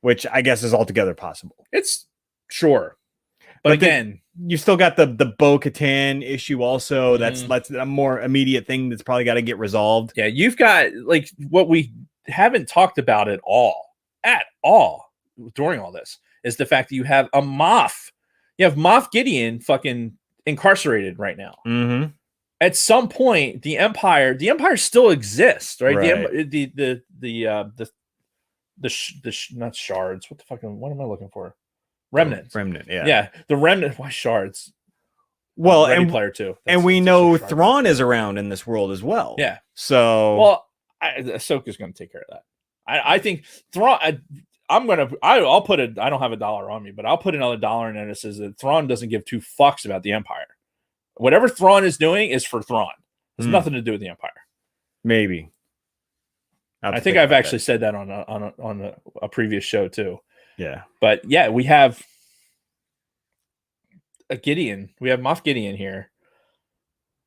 which I guess is altogether possible. It's sure, but again, you still got the Bo-Katan issue also. That's a more immediate thing that's probably got to get resolved. Yeah, you've got, like, what we haven't talked about at all during all this is the fact that you have a Moff. You have Moff Gideon fucking incarcerated right now. At some point, the Empire still exists, right? The not shards. What the fucking? What am I looking for? Remnants. Remnant. Yeah. Yeah. The remnant. Why shards? Well, Ready Player 2. And we know Thrawn is around in this world as well. Yeah. So, well, Ahsoka's going to take care of that. I think Thrawn. I'll put it. I don't have $1 on me, but I'll put another $1 in it that says that Thrawn doesn't give 2 fucks about the Empire. Whatever Thrawn is doing is for Thrawn. It has nothing to do with the Empire. Maybe. I think I've actually said that on a previous show too. Yeah. But yeah, we have a Gideon. We have Moff Gideon here.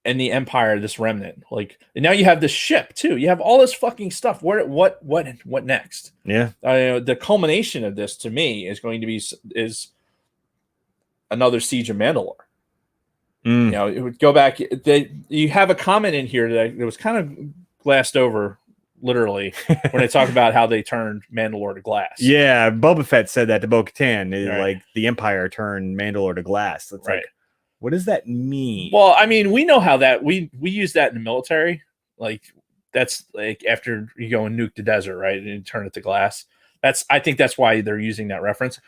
And the Empire, this remnant. Like, and now you have this ship too. You have all this fucking stuff. What next? Yeah. The culmination of this to me is going to be another Siege of Mandalore. You know, it would go back. You have a comment in here that was kind of glassed over, literally, when they talk about how they turned Mandalore to glass. Yeah, Boba Fett said that to Bo-Katan. Right. Like, the Empire turned Mandalore to glass. It's like, what does that mean? Well, I mean, we know how that we use that in the military. Like, that's like after you go and nuke the desert, right, and you turn it to glass. I think that's why they're using that reference.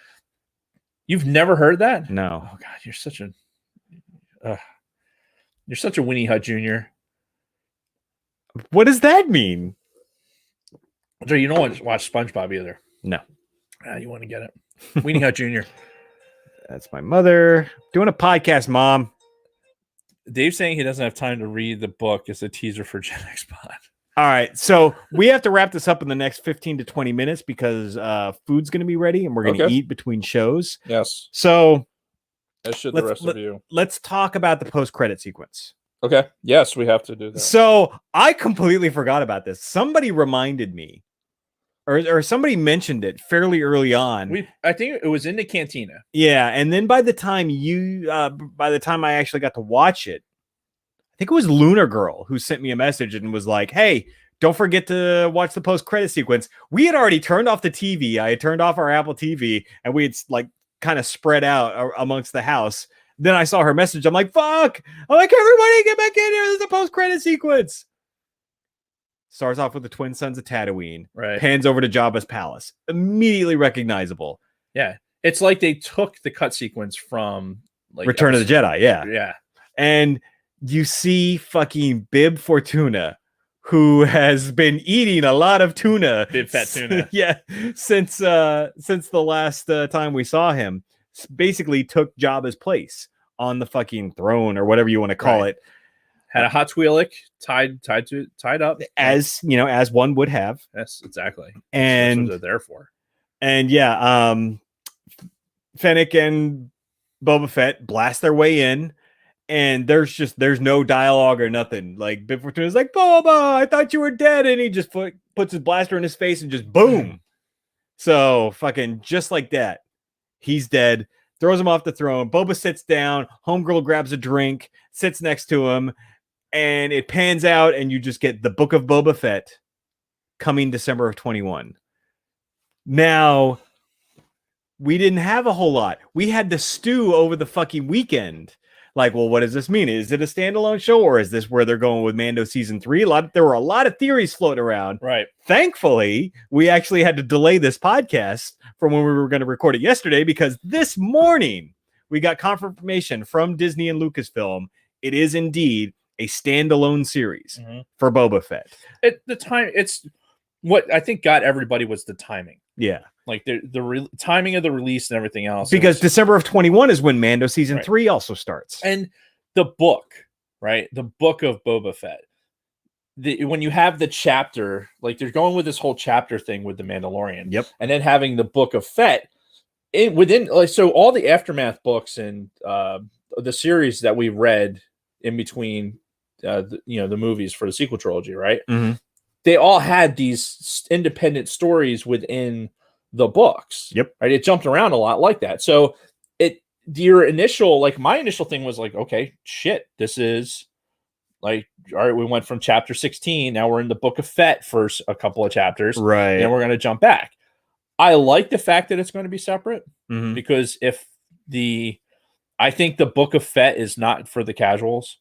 You've never heard that? No. Oh God, you're such a. You're such a Winnie Hut Jr. What does that mean? Joe, you don't want to watch SpongeBob either. No. You want to get it. Winnie Hut Jr. That's my mother doing a podcast, Mom. Dave saying he doesn't have time to read the book is a teaser for Gen X Pod. All right, so we have to wrap this up in the next 15 to 20 minutes because food's going to be ready and we're going to eat between shows. Yes. So as should the rest of you. Let's talk about the post-credit sequence. Okay. Yes, we have to do that. So I completely forgot about this. Somebody reminded me, or somebody mentioned it fairly early on. I think it was in the cantina. Yeah, and then by the time I actually got to watch it, I think it was Lunar Girl who sent me a message and was like, "Hey, don't forget to watch the post-credit sequence." We had already turned off the TV. I had turned off our Apple TV, and we had like kind of spread out amongst the house. Then I saw her message. I'm like, "Fuck!" I'm like, "Everybody, get back in here! There's a post-credit sequence." Starts off with the twin sons of Tatooine. Right. Pans over to Jabba's palace. Immediately recognizable. Yeah, it's like they took the cut sequence from like Return of the Jedi. Yeah, yeah, and you see fucking Bib Fortuna, who has been eating a lot of tuna. Bib fat tuna. Yeah, since the last time we saw him, basically took Jabba's place on the fucking throne or whatever you want to call it. Had a hot Twi'lek tied up, as you know, as one would have. Yes, exactly. And that's what they're there for. And yeah, Fennec and Boba Fett blast their way in. And there's no dialogue or nothing. Like Bib Fortuna's like, "Boba, I thought you were dead," and he just puts his blaster in his face and just boom. So fucking just like that, he's dead. Throws him off the throne. Boba sits down. Homegirl grabs a drink, sits next to him, and it pans out, and you just get the Book of Boba Fett coming December of 21. Now, we didn't have a whole lot. We had to stew over the fucking weekend. Like, well, what does this mean? Is it a standalone show, or is this where they're going with Mando season 3? There were a lot of theories floating around. Right. Thankfully, we actually had to delay this podcast from when we were going to record it yesterday because this morning we got confirmation from Disney and Lucasfilm. It is indeed a standalone series for Boba Fett. At the time, it's what I think got everybody was the timing. Yeah. Like the timing of the release and everything else. Because December of 21 is when Mando season 3 also starts. And the book, right? The book of Boba Fett. When you have the chapter, like they're going with this whole chapter thing with the Mandalorian. Yep. And then having the book of Fett within, like, so all the Aftermath books and the series that we read in between, the movies for the sequel trilogy, right? Mm-hmm. They all had these independent stories within the books. Yep. Right. It jumped around a lot like that. So my initial thing was like, okay, shit, this is like, all right, we went from chapter 16. Now we're in the Book of Fett for a couple of chapters. Right. And we're going to jump back. I like the fact that it's going to be separate because I think the Book of Fett is not for the casuals.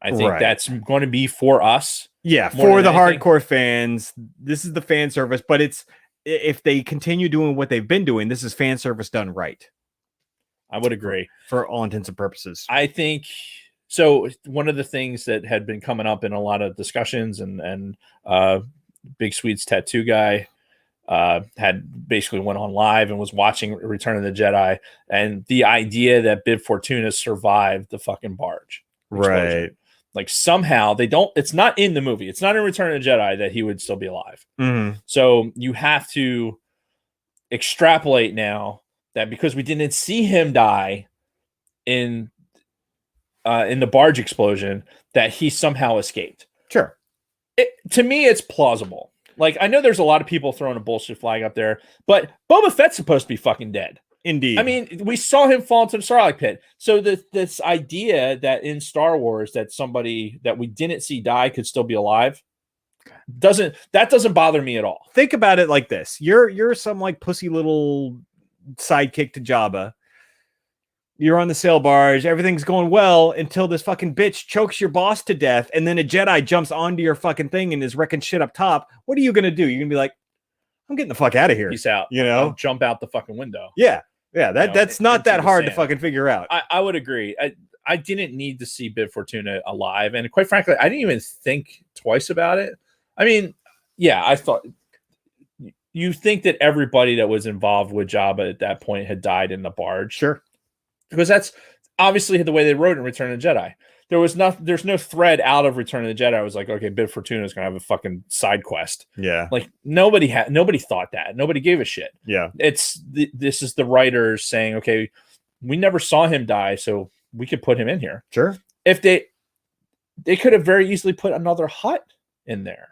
I think that's going to be for us. Yeah. For the hardcore fans, this is the fan service, but if they continue doing what they've been doing, this is fan service done right. I would agree. For all intents and purposes. I think so. One of the things that had been coming up in a lot of discussions and Big Sweet's tattoo guy had basically went on live and was watching Return of the Jedi, and the idea that Bib Fortuna survived the fucking barge explosion. Right. Like somehow it's not in the movie. It's not in Return of the Jedi that he would still be alive. Mm-hmm. So you have to extrapolate now that because we didn't see him die in the barge explosion, that he somehow escaped. Sure. To me, it's plausible. Like, I know there's a lot of people throwing a bullshit flag up there, but Boba Fett's supposed to be fucking dead. Indeed. I mean, we saw him fall into the Sarlacc pit. So this idea that in Star Wars that somebody that we didn't see die could still be alive doesn't bother me at all. Think about it like this. You're some like pussy little sidekick to Jabba. You're on the sail barge. Everything's going well until this fucking bitch chokes your boss to death. And then a Jedi jumps onto your fucking thing and is wrecking shit up top. What are you going to do? You're going to be like, I'm getting the fuck out of here. Peace out. You know, I'll jump out the fucking window. Yeah. Yeah. That's not that hard to fucking figure out. I would agree. I didn't need to see Bib Fortuna alive, and quite frankly, I didn't even think twice about it. I mean, yeah, I thought you think that everybody that was involved with Jabba at that point had died in the barge, Sure. because that's obviously the way they wrote in Return of the Jedi. There's no thread out of Return of the Jedi. I was like, okay, Bib Fortuna is gonna have a fucking side quest. Yeah. Like nobody thought that. Nobody gave a shit. Yeah. This is the writers saying, okay, we never saw him die, so we could put him in here. Sure. If they could have very easily put another hut in there,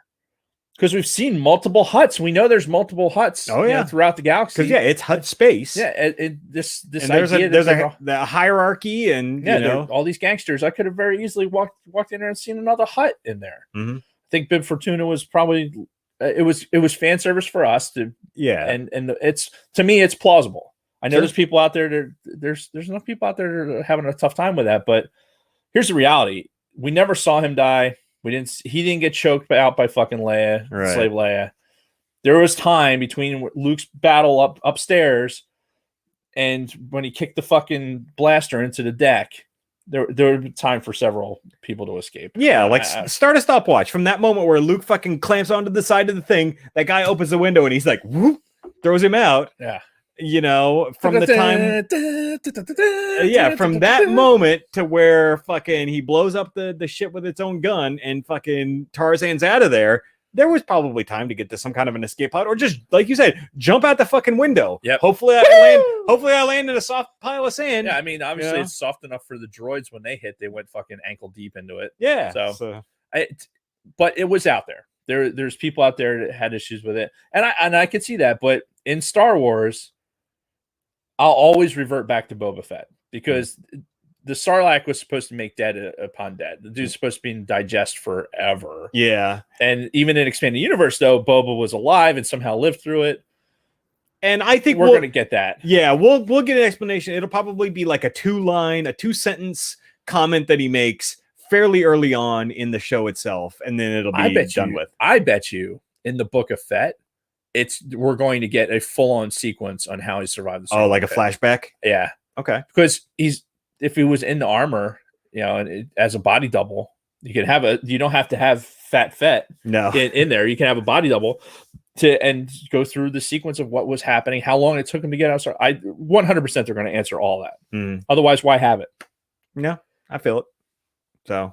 because we've seen multiple huts. We know there's multiple huts. Oh, yeah. Throughout the galaxy. Because it's hut space. Yeah, this and idea there's the hierarchy, and all these gangsters. I could have very easily walked in there and seen another hut in there. Mm-hmm. I think Bib Fortuna was probably it was fan service for us to and it's, to me, it's plausible. I know there's people out there there's enough people out there that are having a tough time with that, but here's the reality: we never saw him die. He didn't get choked out by fucking Leia, slave Leia. There was time between Luke's battle upstairs and when he kicked the fucking blaster into the deck. There would be time for several people to escape. Yeah, like start a stopwatch from that moment where Luke fucking clamps onto the side of the thing. That guy opens the window and he's like, whoop, throws him out. Yeah. From the time, from that moment to where fucking he blows up the ship with its own gun and fucking Tarzan's out of there. There was probably time to get to some kind of an escape pod, or just like you said, jump out the fucking window. Yep. Hopefully I land in a soft pile of sand. Yeah, I mean, obviously it's soft enough for the droids when they hit. They went fucking ankle deep into it. Yeah. But it was out there. There's people out there that had issues with it, and I could see that. But in Star Wars, I'll always revert back to Boba Fett, because the Sarlacc was supposed to make dead upon dead. The dude's supposed to be in digest forever. Yeah. And even in Expanded Universe, though, Boba was alive and somehow lived through it. And I think we're going to get that. Yeah, we'll get an explanation. It'll probably be like a 2-sentence comment that he makes fairly early on in the show itself, and then it'll be done with. I bet you in the Book of Fett, we're going to get a full-on sequence on how he survived the like a flashback? Yeah. Okay. Because if he was in the armor, as a body double, you don't have to have Fett in there. You can have a body double and go through the sequence of what was happening, how long it took him to get out. 100% they're going to answer all that. Otherwise, why have it? No, I feel it. So,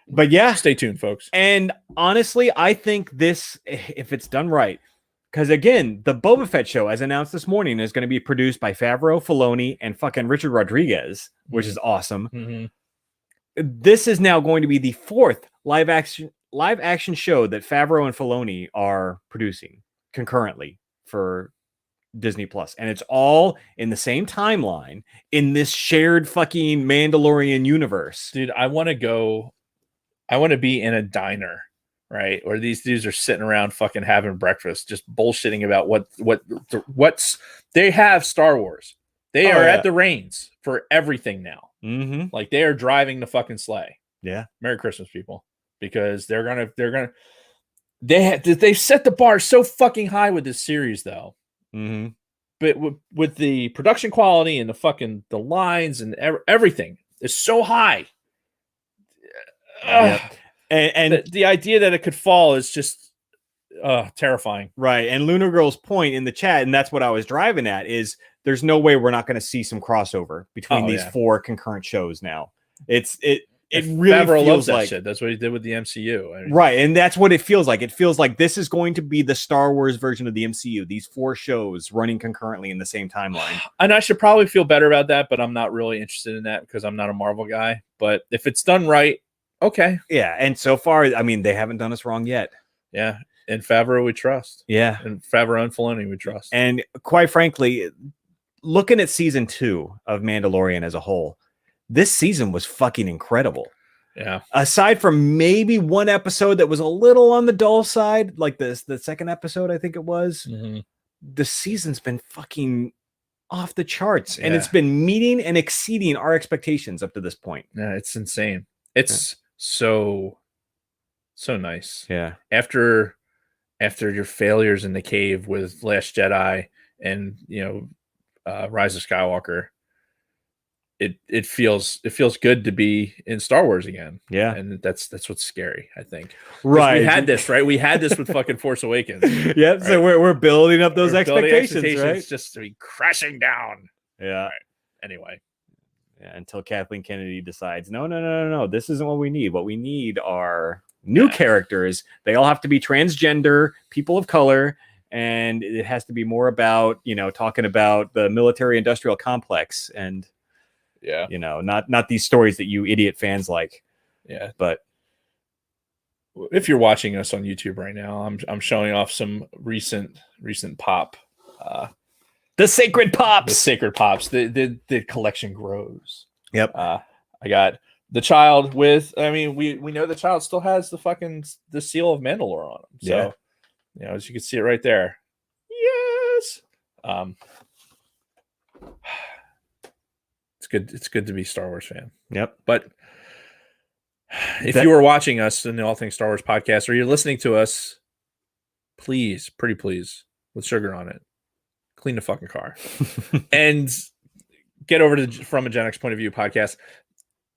but yeah, stay tuned, folks. And honestly, I think this, if it's done right, because again, the Boba Fett show, as announced this morning, is going to be produced by Favreau, Filoni, and fucking Richard Rodriguez, which is awesome. Mm-hmm. This is now going to be the 4th live action show that Favreau and Filoni are producing concurrently for Disney Plus, and it's all in the same timeline in this shared fucking Mandalorian universe. Dude, I want to be in a diner, right, where these dudes are sitting around fucking having breakfast, just bullshitting about what's they have Star Wars. They are at the reins for everything now. Mm-hmm. Like they are driving the fucking sleigh. Yeah. Merry Christmas, people, because they set the bar so fucking high with this series, though. Mm-hmm. But with the production quality and the lines and everything is so high. And the idea that it could fall is just terrifying. Right. And Lunar Girl's point in the chat, and that's what I was driving at, is there's no way we're not going to see some crossover between these 4 concurrent shows now. It really Favreau feels loves like that shit. That's what he did with the MCU. I mean, right. And that's what it feels like. It feels like this is going to be the Star Wars version of the MCU. These 4 shows running concurrently in the same timeline. And I should probably feel better about that, but I'm not really interested in that because I'm not a Marvel guy. But if it's done right, okay. Yeah. And so far, I mean, they haven't done us wrong yet. Yeah. And Favreau we trust. Yeah. And Favreau and Filoni we trust. And quite frankly, looking at season 2 of Mandalorian as a whole, this season was fucking incredible. Yeah. Aside from maybe one episode that was a little on the dull side, like the second episode, I think it was, the season's been fucking off the charts, and it's been meeting and exceeding our expectations up to this point. Yeah, it's insane. It's so nice. Yeah. After your failures in the cave with Last Jedi and Rise of Skywalker, it feels good to be in Star Wars again. Yeah. And that's what's scary, I think. 'Cause Right. we had this, right? We had this with fucking Force Awakens. Yep. So right? we're building up those We're building expectations, right? just to be crashing down. Yeah. Right. Anyway. Yeah, until Kathleen Kennedy decides, no, this isn't what we need. What we need are new characters. They all have to be transgender, people of color, and it has to be more about, talking about the military industrial complex and not these stories that you idiot fans like. Yeah. But if you're watching us on YouTube right now, I'm showing off some recent pop. The sacred pops. The sacred pops. The collection grows. Yep. I got the child with. I mean, we know the child still has the seal of Mandalore on him. So, as you can see it right there. Yes. It's good. It's good to be a Star Wars fan. Yep. But if you are watching us in the All Things Star Wars podcast, or you're listening to us, please, pretty please, with sugar on it, clean the fucking car and get over to From a Gen X Point of View podcast.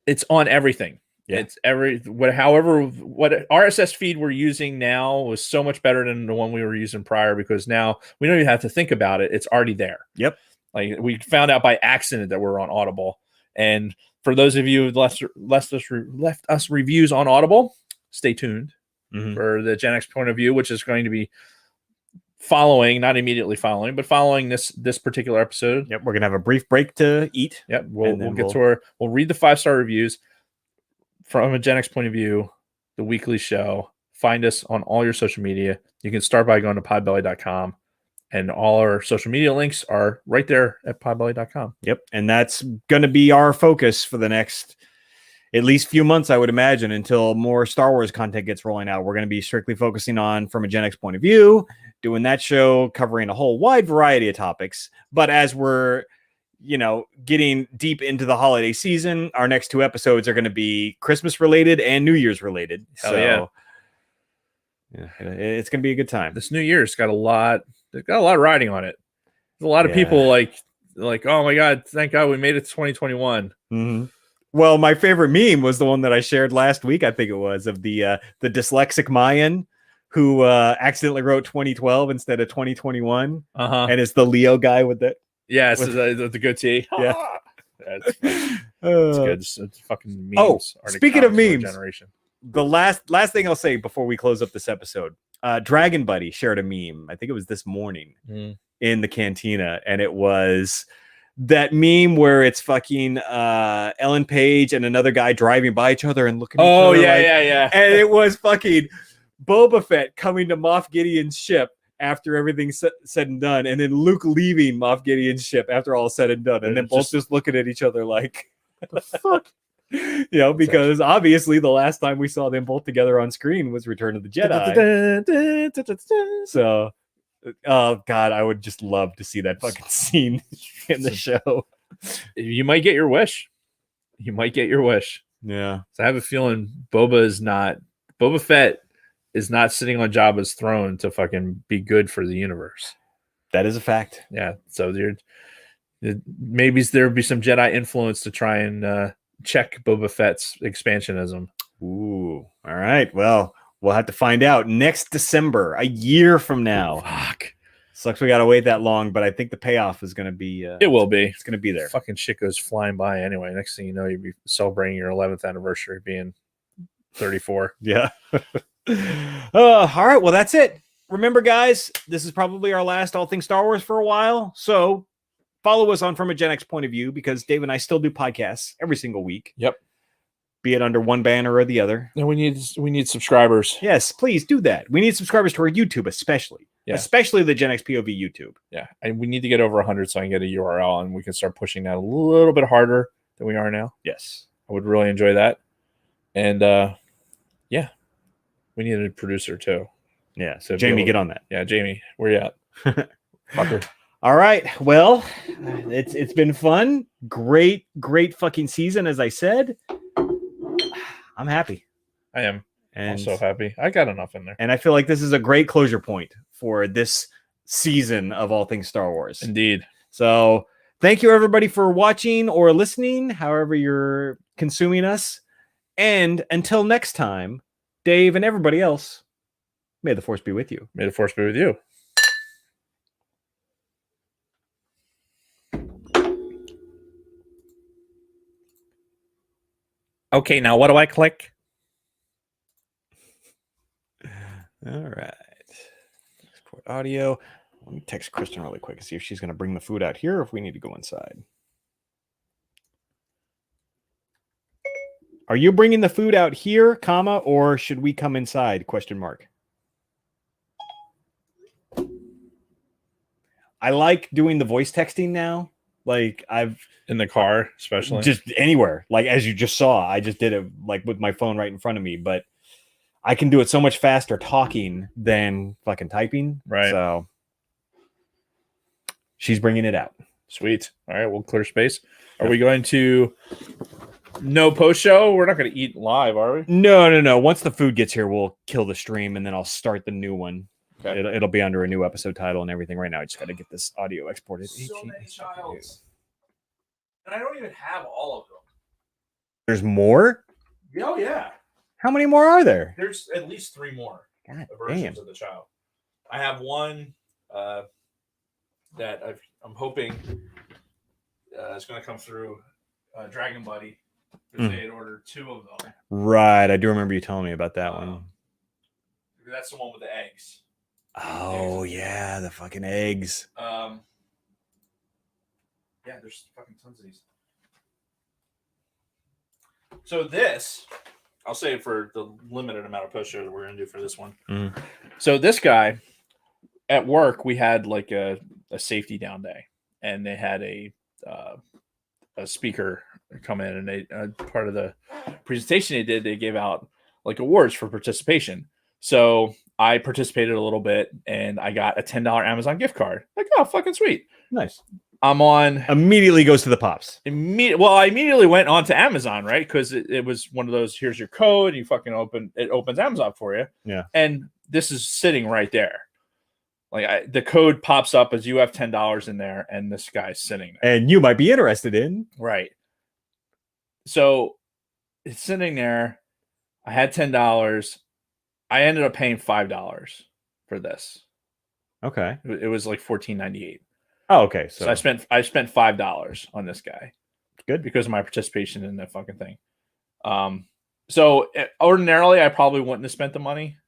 It's on everything. Yeah. It's what RSS feed we're using now was so much better than the one we were using prior, because now we don't even have to think about it. It's already there. Yep. Like, we found out by accident that we're on Audible. And for those of you who left us reviews on Audible, stay tuned for the Gen X Point of View, which is going to be following, not immediately following, but following this particular episode. Yep, we're gonna have a brief break to eat. Yep, we'll read the 5-star reviews. From a Gen X Point of View, the weekly show. Find us on all your social media. You can start by going to podbelly.com, and all our social media links are right there at podbelly.com. Yep, and that's going to be our focus for the next at least few months, I would imagine, until more Star Wars content gets rolling out. We're going to be strictly focusing on From a Gen X Point of View, doing that show, covering a whole wide variety of topics. But as we're getting deep into the holiday season, our next 2 episodes are going to be Christmas related and New Year's related. Hell yeah, it's going to be a good time. This New Year's got a lot riding on it. There's a lot of people like, oh my God, thank God we made it to 2021. Mm-hmm. Well, my favorite meme was the one that I shared last week, I think it was, of the dyslexic Mayan who accidentally wrote 2012 instead of 2021. And it's the Leo guy with the the goatee. Yeah. It's good. It's fucking memes. Speaking of memes, generation. The last thing I'll say before we close up this episode, Dragon Buddy shared a meme. I think it was this morning in the cantina, and it was that meme where it's fucking Ellen Page and another guy driving by each other and looking at each other. Yeah. And it was fucking Boba Fett coming to Moff Gideon's ship after everything's said and done, and then Luke leaving Moff Gideon's ship after all said and done, and then both just looking at each other like, what the fuck? Because obviously the last time we saw them both together on screen was Return of the Jedi. So, oh God, I would just love to see that fucking scene in the show. You might get your wish. Yeah. So I have a feeling Boba Fett is not sitting on Jabba's throne to fucking be good for the universe. That is a fact. Yeah. So maybe there'll be some Jedi influence to try and check Boba Fett's expansionism. Ooh. All right. Well, we'll have to find out next December, a year from now. Fuck. Sucks we got to wait that long, but I think the payoff is going to be... it will be. It's going to be there. Fucking shit goes flying by anyway. Next thing you know, you'll be celebrating your 11th anniversary being 34. Yeah. All right. Well, that's it. Remember, guys, this is probably our last All Things Star Wars for a while. So follow us on From a Gen X Point of View, because Dave and I still do podcasts every single week. Yep. Be it under one banner or the other. And we need subscribers. Yes, please do that. We need subscribers to our YouTube, especially the Gen X POV YouTube. Yeah. And we need to get over 100 so I can get a URL and we can start pushing that a little bit harder than we are now. Yes. I would really enjoy that. And we need a producer too. Yeah. So Jamie, get on that. Yeah, Jamie, where you at? Fucker. All right. Well, it's been fun. Great fucking season, as I said. I'm happy. I am. And I'm so happy. I got enough in there. And I feel like this is a great closure point for this season of All Things Star Wars. Indeed. So Thank you, everybody, for watching or listening, however you're consuming us. And until next time, Dave and everybody else, may the force be with you. May the force be with you. Okay, now what do I click? All right. Export audio. Let me text Kristen really quick and see if she's going to bring the food out here or if we need to go inside. Are you bringing the food out here, comma, or should we come inside? Question mark. I like doing the voice texting now. Like I've In the car, especially. just anywhere. Like as you just saw, I just did it like with my phone right in front of me, but I can do it so much faster talking than fucking typing. Right. So she's bringing it out. Sweet. All right, we'll clear space. Are we going to no post show? We're not going to eat live, are we? No. Once the food gets here, we'll kill the stream and then I'll start the new one. Okay. It'll be under a new episode title and everything. Right now, I just got to get this audio exported. So many childs. And I don't even have all of them. There's more? Oh, yeah. How many more are there? There's at least 3 more God versions damn. of the child. I have one that I'm hoping is going to come through Dragon Buddy because they had ordered 2 of them. Right. I do remember you telling me about that one. That's the one with the eggs. Oh, yeah. The fucking eggs. Yeah, there's fucking tons of these. So this, I'll say for the limited amount of post show that we're going to do for this one. Mm. So this guy, at work, we had like a safety down day, and they had a speaker come in, and they part of the presentation they did, they gave out like awards for participation. So I participated a little bit, and I got a $10 Amazon gift card. Like, oh, fucking sweet. Nice. I'm on. Immediately goes to the pops. I immediately went on to Amazon, right? Because it was one of those, here's your code, you fucking opens Amazon for you. Yeah. And this is sitting right there. Like the code pops up as you have $10 in there, and this guy's sitting there. And you might be interested in. Right. So it's sitting there. I had $10. I ended up paying $5 for this. Okay. It was like $14.98. Oh, okay. So I spent $5 on this guy. Good. Because of my participation in that fucking thing. So ordinarily I probably wouldn't have spent the money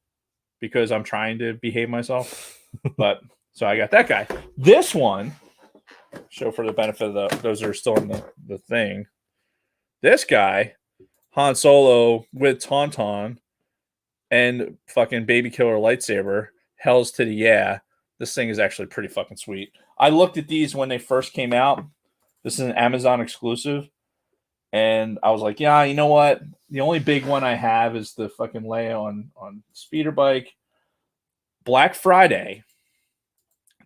because I'm trying to behave myself. But so I got that guy. This one, show for the benefit of those that are still in the thing. This guy, Han Solo with Tauntaun and fucking baby killer lightsaber, hells to the yeah. This thing is actually pretty fucking sweet. I looked at these when they first came out. This is an Amazon exclusive. And I was like, yeah, you know what? The only big one I have is the fucking Leia on speeder bike. Black Friday.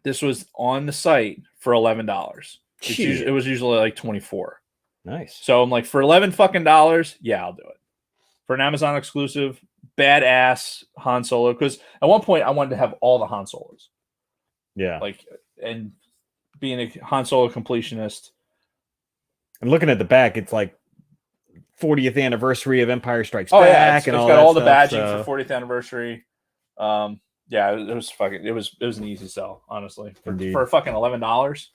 This was on the site for $11. It was usually like $24. Nice. So I'm like, for $11 fucking dollars, yeah, I'll do it. For an Amazon exclusive, badass Han Solo. Because at one point I wanted to have all the Han Solos. Yeah. Like, and being a Han Solo completionist. And looking at the back, it's like 40th anniversary of Empire Strikes Back. Yeah, It's got all the badging for 40th anniversary. Yeah, it was fucking. It was an easy sell, honestly, for fucking $11.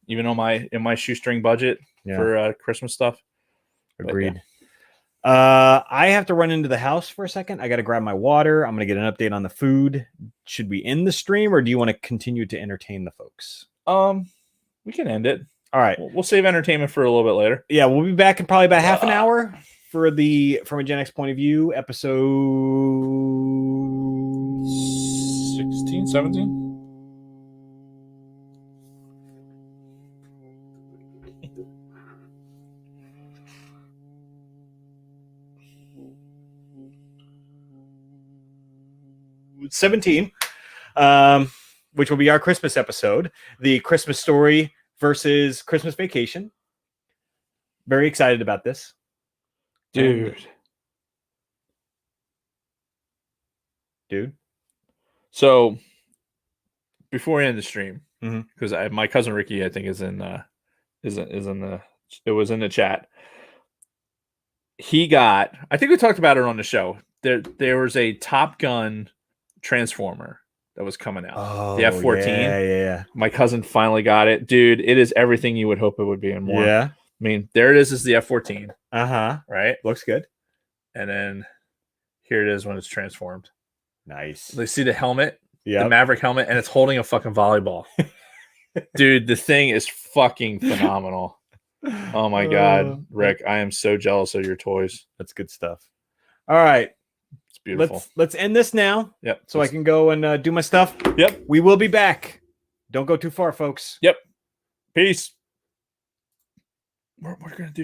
Even on in my shoestring budget for Christmas stuff. Agreed. Yeah. I have to run into the house for a second. I got to grab my water. I'm gonna get an update on the food. Should we end the stream, or do you want to continue to entertain the folks? We can end it. All right. We'll save entertainment for a little bit later. Yeah, we'll be back in probably about half an hour for the From a Gen X Point of View episode 16, 17. Which will be our Christmas episode, the Christmas Story versus Christmas Vacation. Very excited about this, dude. So before we end the stream, because my cousin Ricky, I think, is in is in the it was in the chat. He got, I think we talked about it on the show. There was a Top Gun Transformer that was coming out. Oh, the F-14. Yeah. My cousin finally got it. Dude, it is everything you would hope it would be and more. Yeah. I mean, there it is the F-14, Uh-huh. right? Looks good. And then here it is when it's transformed. Nice. They see the helmet, Yeah. the Maverick helmet, and it's holding a fucking volleyball. Dude, the thing is fucking phenomenal. Oh my God, Rick, I am so jealous of your toys. That's good stuff. All right. It's beautiful. Let's end this now. Yep. So I can go and do my stuff. Yep. We will be back. Don't go too far, folks. Yep. Peace. We're going to do